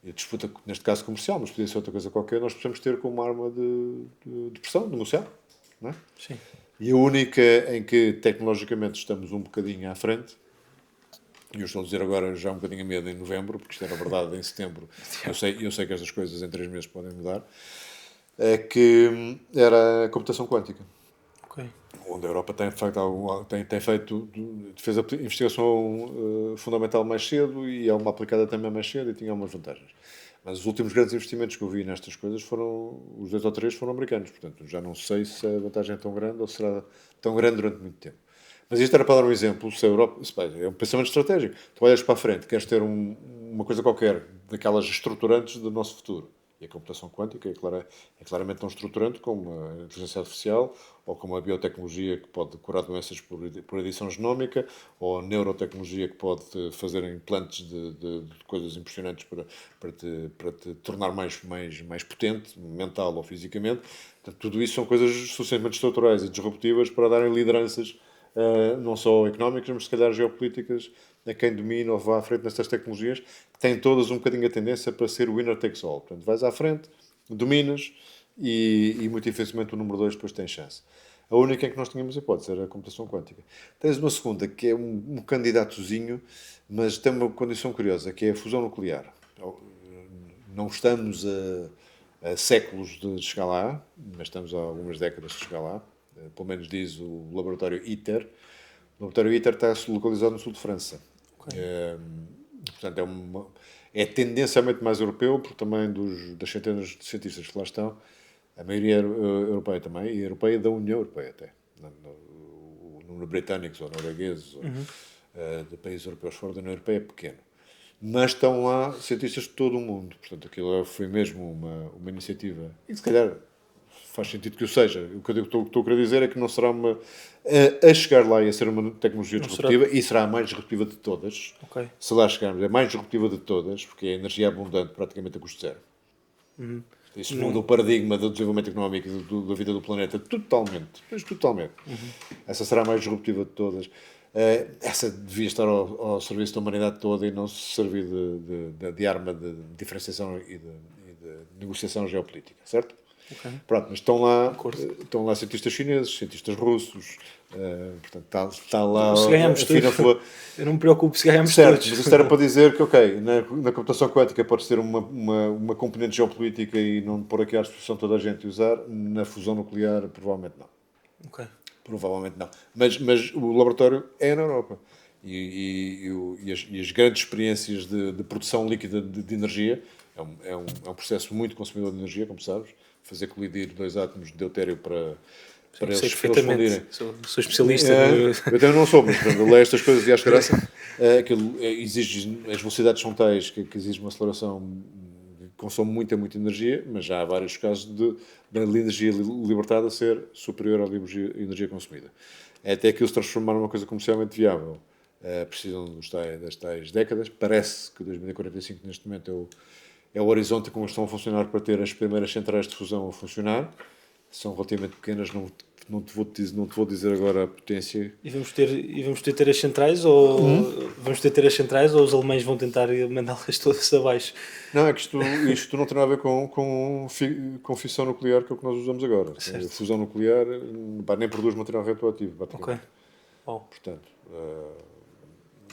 [SPEAKER 3] de disputa, neste caso comercial, mas podia ser outra coisa qualquer, nós precisamos ter como arma de pressão, negociar. Não é?
[SPEAKER 1] Sim.
[SPEAKER 3] E a única em que tecnologicamente estamos um bocadinho à frente, e eu estou a dizer agora já um bocadinho a medo em novembro, porque isto era verdade em setembro, eu sei que estas coisas em 3 meses podem mudar, é que era a computação quântica.
[SPEAKER 1] Ok.
[SPEAKER 3] Onde a Europa tem, de facto, fez a investigação fundamental mais cedo e é uma aplicada também mais cedo e tinha algumas vantagens. Mas os últimos grandes investimentos que eu vi nestas coisas os 2 ou 3 foram americanos. Portanto, já não sei se a vantagem é tão grande ou será tão grande durante muito tempo. Mas isto era para dar um exemplo. Se a Europa, é um pensamento estratégico. Tu olhas para a frente, queres ter uma coisa qualquer daquelas estruturantes do nosso futuro. E a computação quântica é claramente tão estruturante como a inteligência artificial ou como a biotecnologia que pode curar doenças por edição genómica ou a neurotecnologia que pode fazer implantes de coisas impressionantes para te tornar mais potente, mental ou fisicamente. Portanto, tudo isso são coisas suficientemente estruturais e disruptivas para darem lideranças não só económicas, mas se calhar geopolíticas, a quem domina ou vá à frente nestas tecnologias, que têm todas um bocadinho a tendência para ser winner takes all. Portanto, vais à frente, dominas e muito infelizmente o número 2 depois tem chance. A única em que nós tínhamos hipótese era a computação quântica. Tens uma segunda, que é um candidatozinho, mas tem uma condição curiosa, que é a fusão nuclear. Não estamos a séculos de chegar lá, mas estamos há algumas décadas de chegar lá. Pelo menos diz o laboratório ITER. O laboratório ITER está localizado no sul de França. Okay. Portanto, é tendencialmente mais europeu, porque também das centenas de cientistas que lá estão, a maioria é europeia também, e europeia da União Europeia até. O número de britânicos ou noruegueses ou de países europeus fora da União Europeia é pequeno. Mas estão lá cientistas de todo o mundo. Portanto, aquilo foi mesmo uma iniciativa. E se calhar faz sentido que o seja. O que eu estou a querer dizer é que não será a chegar lá e a ser uma tecnologia disruptiva, e será a mais disruptiva de todas.
[SPEAKER 1] Okay.
[SPEAKER 3] Se lá chegarmos, é a mais disruptiva de todas, porque é energia abundante praticamente a custo zero. Isso muda o paradigma do desenvolvimento económico e da vida do planeta totalmente. Mas totalmente. Essa será a mais disruptiva de todas. Essa devia estar ao serviço da humanidade toda e não se servir de arma de diferenciação e de negociação geopolítica, certo?
[SPEAKER 1] Okay.
[SPEAKER 3] Pronto, mas estão lá cientistas chineses, cientistas russos, portanto está lá...
[SPEAKER 1] Se ganhamos tudo, eu não me preocupo se ganhamos
[SPEAKER 3] certo,
[SPEAKER 1] todos.
[SPEAKER 3] mas isto era para dizer que, ok, na computação quântica pode ter uma componente geopolítica e não pôr aqui à disposição toda a gente e usar, na fusão nuclear provavelmente não.
[SPEAKER 1] Okay.
[SPEAKER 3] Provavelmente não. Mas o laboratório é na Europa. E as grandes experiências de produção líquida de energia é um processo muito consumidor de energia, como sabes. Fazer colidir 2 átomos de deutério para eles fundirem.
[SPEAKER 1] Sou especialista.
[SPEAKER 3] Eu também não sou, mas eu leio estas coisas e acho graça. Aquilo exige, as velocidades são tais que exige uma aceleração que consome muita energia, mas já há vários casos da energia libertada ser superior à energia consumida. Até aquilo se transformar numa coisa comercialmente viável. Precisam das tais décadas. Parece que 2045 neste momento é o horizonte como estão a funcionar para ter as primeiras centrais de fusão a funcionar. São relativamente pequenas, não te vou dizer agora a potência.
[SPEAKER 1] E vamos ter as centrais ou vamos ter as centrais ou os alemães vão tentar mandá-las todas abaixo?
[SPEAKER 3] Não, é que isto não tem nada a ver com fissão nuclear, que é o que nós usamos agora. A fusão nuclear nem produz material radioativo.
[SPEAKER 1] Ok.
[SPEAKER 3] Oh. Portanto,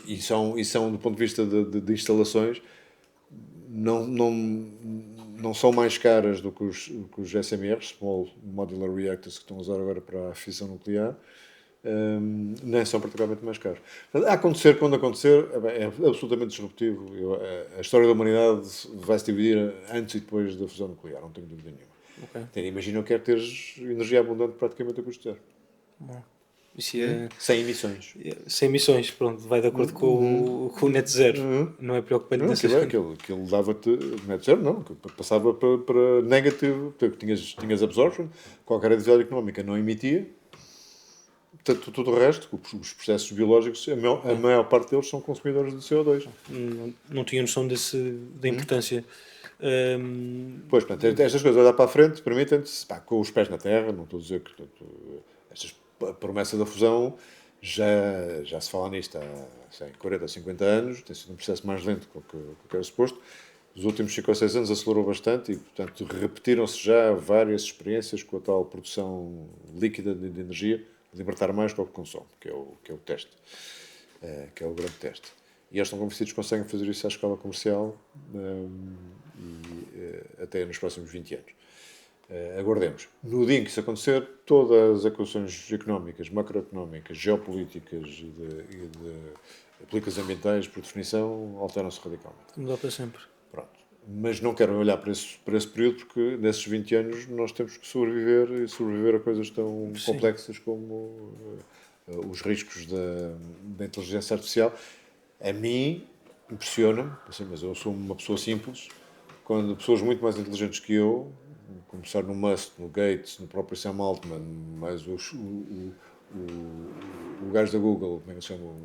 [SPEAKER 3] e são do ponto de vista de instalações, não são mais caras do que os SMRs, Small Modular Reactors, que estão a usar agora para a fissão nuclear, nem são particularmente mais caros. A acontecer, quando acontecer, é absolutamente disruptivo. A história da humanidade vai se dividir antes e depois da fusão nuclear, não tenho dúvida nenhuma. Okay. Imagina que quero ter energia abundante praticamente a custo zero.
[SPEAKER 1] Isso é,
[SPEAKER 3] Sem emissões.
[SPEAKER 1] sem emissões, pronto, vai de acordo com o net zero. Não é preocupante
[SPEAKER 3] Não,
[SPEAKER 1] nessas
[SPEAKER 3] aquilo dava-te net zero, não, passava para negativo, porque tinhas absorption, qualquer atividade económica não emitia, portanto, tudo o resto, os processos biológicos, a maior parte deles são consumidores de CO2.
[SPEAKER 1] Não tinha noção da importância.
[SPEAKER 3] Pois, portanto, estas coisas, olhar para a frente, permitem-te, com os pés na terra, não estou a dizer que a promessa da fusão já se fala nisto há 40 ou 50 anos, tem sido um processo mais lento do que era suposto. Nos últimos 5 ou 6 anos acelerou bastante e, portanto, repetiram-se já várias experiências com a tal produção líquida de energia, libertar mais do que consome, que é o teste, que é o grande teste. E eles estão convencidos que conseguem fazer isso à escala comercial até nos próximos 20 anos. Aguardemos. No dia em que isso acontecer, todas as equações económicas, macroeconómicas, geopolíticas e de aplicações ambientais, por definição, alteram-se radicalmente.
[SPEAKER 1] Mudar para sempre.
[SPEAKER 3] Pronto. Mas não quero olhar para esse período, porque nesses 20 anos nós temos que sobreviver a coisas tão complexas como os riscos da inteligência artificial. A mim impressiona-me, assim, mas eu sou uma pessoa simples, quando pessoas muito mais inteligentes que eu, começar no Musk, no Gates, no próprio Sam Altman, mais o gajo da Google, como é que se chama?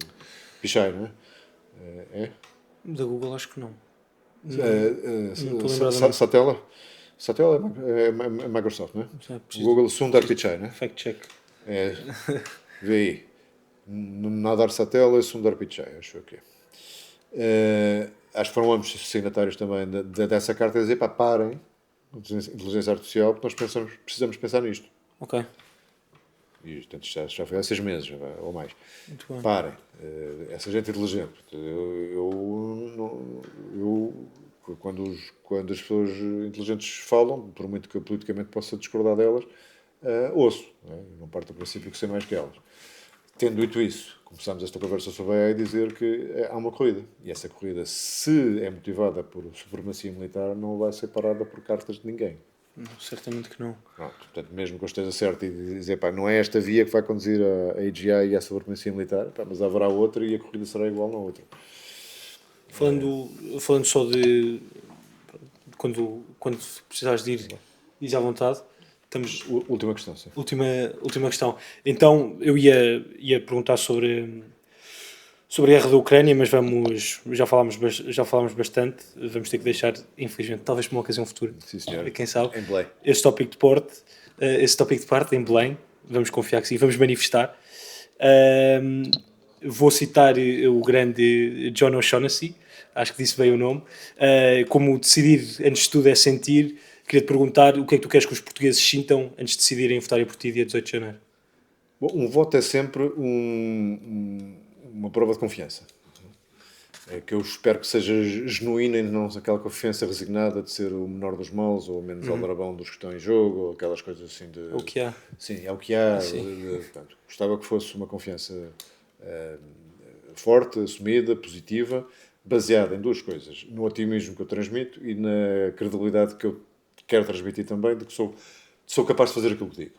[SPEAKER 3] Pichai, não é?
[SPEAKER 1] Da Google acho que não.
[SPEAKER 3] Satella? Satella é Microsoft, não é? Google, Sundar Pichai, não é?
[SPEAKER 1] Fact check.
[SPEAKER 3] Vê aí. Nadar Satella e Sundar Pichai, acho que é. Acho que foram ambos signatários também dessa carta a dizer, parem, inteligência artificial, porque nós precisamos pensar nisto.
[SPEAKER 1] Ok.
[SPEAKER 3] E, portanto, já foi há 6 meses ou mais.
[SPEAKER 1] Muito bem.
[SPEAKER 3] Parem. Essa gente inteligente. Quando as pessoas inteligentes falam, por muito que eu politicamente possa discordar delas, ouço. Não parto do princípio que sei mais que elas. Tendo dito isso, começamos esta conversa sobre a AI a dizer que há uma corrida. E essa corrida, se é motivada por supremacia militar, não vai ser parada por cartas de ninguém.
[SPEAKER 1] Certamente que não.
[SPEAKER 3] Pronto, portanto, mesmo que eu esteja certo e dizer, não é esta via que vai conduzir a AGI e a supremacia militar, mas haverá outra e a corrida será igual na outra.
[SPEAKER 1] Falando só de quando precisares de ir, diz à vontade. Estamos...
[SPEAKER 3] Última questão, sim.
[SPEAKER 1] Última questão. Então, eu ia perguntar sobre a guerra da Ucrânia, mas já falámos bastante. Vamos ter que deixar, infelizmente, talvez para uma ocasião futura.
[SPEAKER 3] Sim, senhor.
[SPEAKER 1] Quem sabe.
[SPEAKER 3] Em Belém.
[SPEAKER 1] Esse tópico de parte em Belém. Vamos confiar que sim. Vamos manifestar. Vou citar o grande John O'Shaughnessy. Acho que disse bem o nome. Como decidir antes de tudo é sentir. Queria-te perguntar o que é que tu queres que os portugueses sintam antes de decidirem votarem por ti dia 18 de janeiro.
[SPEAKER 3] Bom, um voto é sempre uma prova de confiança. É que eu espero que seja genuína e não aquela confiança resignada de ser o menor dos males ou o menos aldrabão dos que estão em jogo ou aquelas coisas assim de...
[SPEAKER 1] É o que há.
[SPEAKER 3] Sim, é o que há. Portanto, gostava que fosse uma confiança forte, assumida, positiva, baseada em duas coisas. No otimismo que eu transmito e na credibilidade que eu quero transmitir também de que sou capaz de fazer aquilo que digo.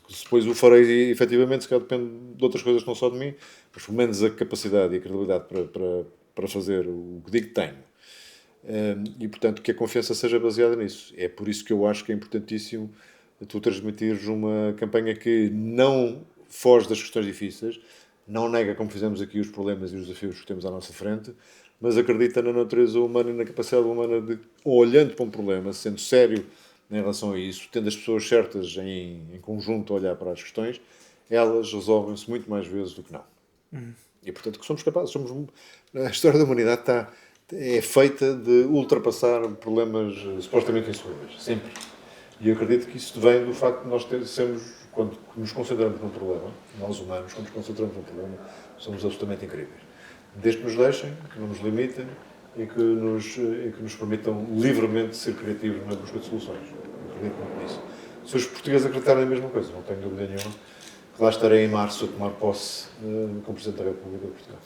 [SPEAKER 3] Se depois o farei efetivamente, se calhar depende de outras coisas que não só de mim, mas pelo menos a capacidade e a credibilidade para fazer o que digo tenho. E portanto que a confiança seja baseada nisso. É por isso que eu acho que é importantíssimo tu transmitires uma campanha que não foge das questões difíceis, não nega, como fizemos aqui, os problemas e os desafios que temos à nossa frente, mas acredita na natureza humana e na capacidade humana de, olhando para um problema, sendo sério em relação a isso, tendo as pessoas certas em conjunto a olhar para as questões, elas resolvem-se muito mais vezes do que não. E portanto que somos capazes, a história da humanidade é feita de ultrapassar problemas supostamente insolúveis, sempre. E eu acredito que isso vem do facto de nós sermos, quando nos concentramos num problema, nós humanos, quando nos concentramos num problema, somos absolutamente incríveis. Desde que nos deixem, que não nos limitem e que nos permitam livremente ser criativos na busca de soluções. Eu acredito muito nisso. Se os portugueses acreditarem na mesma coisa, não tenho dúvida nenhuma, que lá estarei em março a tomar posse como Presidente da República de Portugal.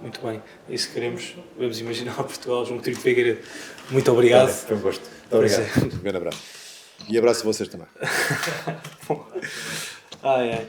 [SPEAKER 1] Muito bem, é isso que queremos. Vamos imaginar Portugal. João Coutinho de Figueiredo, muito obrigado.
[SPEAKER 3] Foi um gosto. Muito obrigado. Um grande abraço. E abraço a vocês também.
[SPEAKER 1] Ai.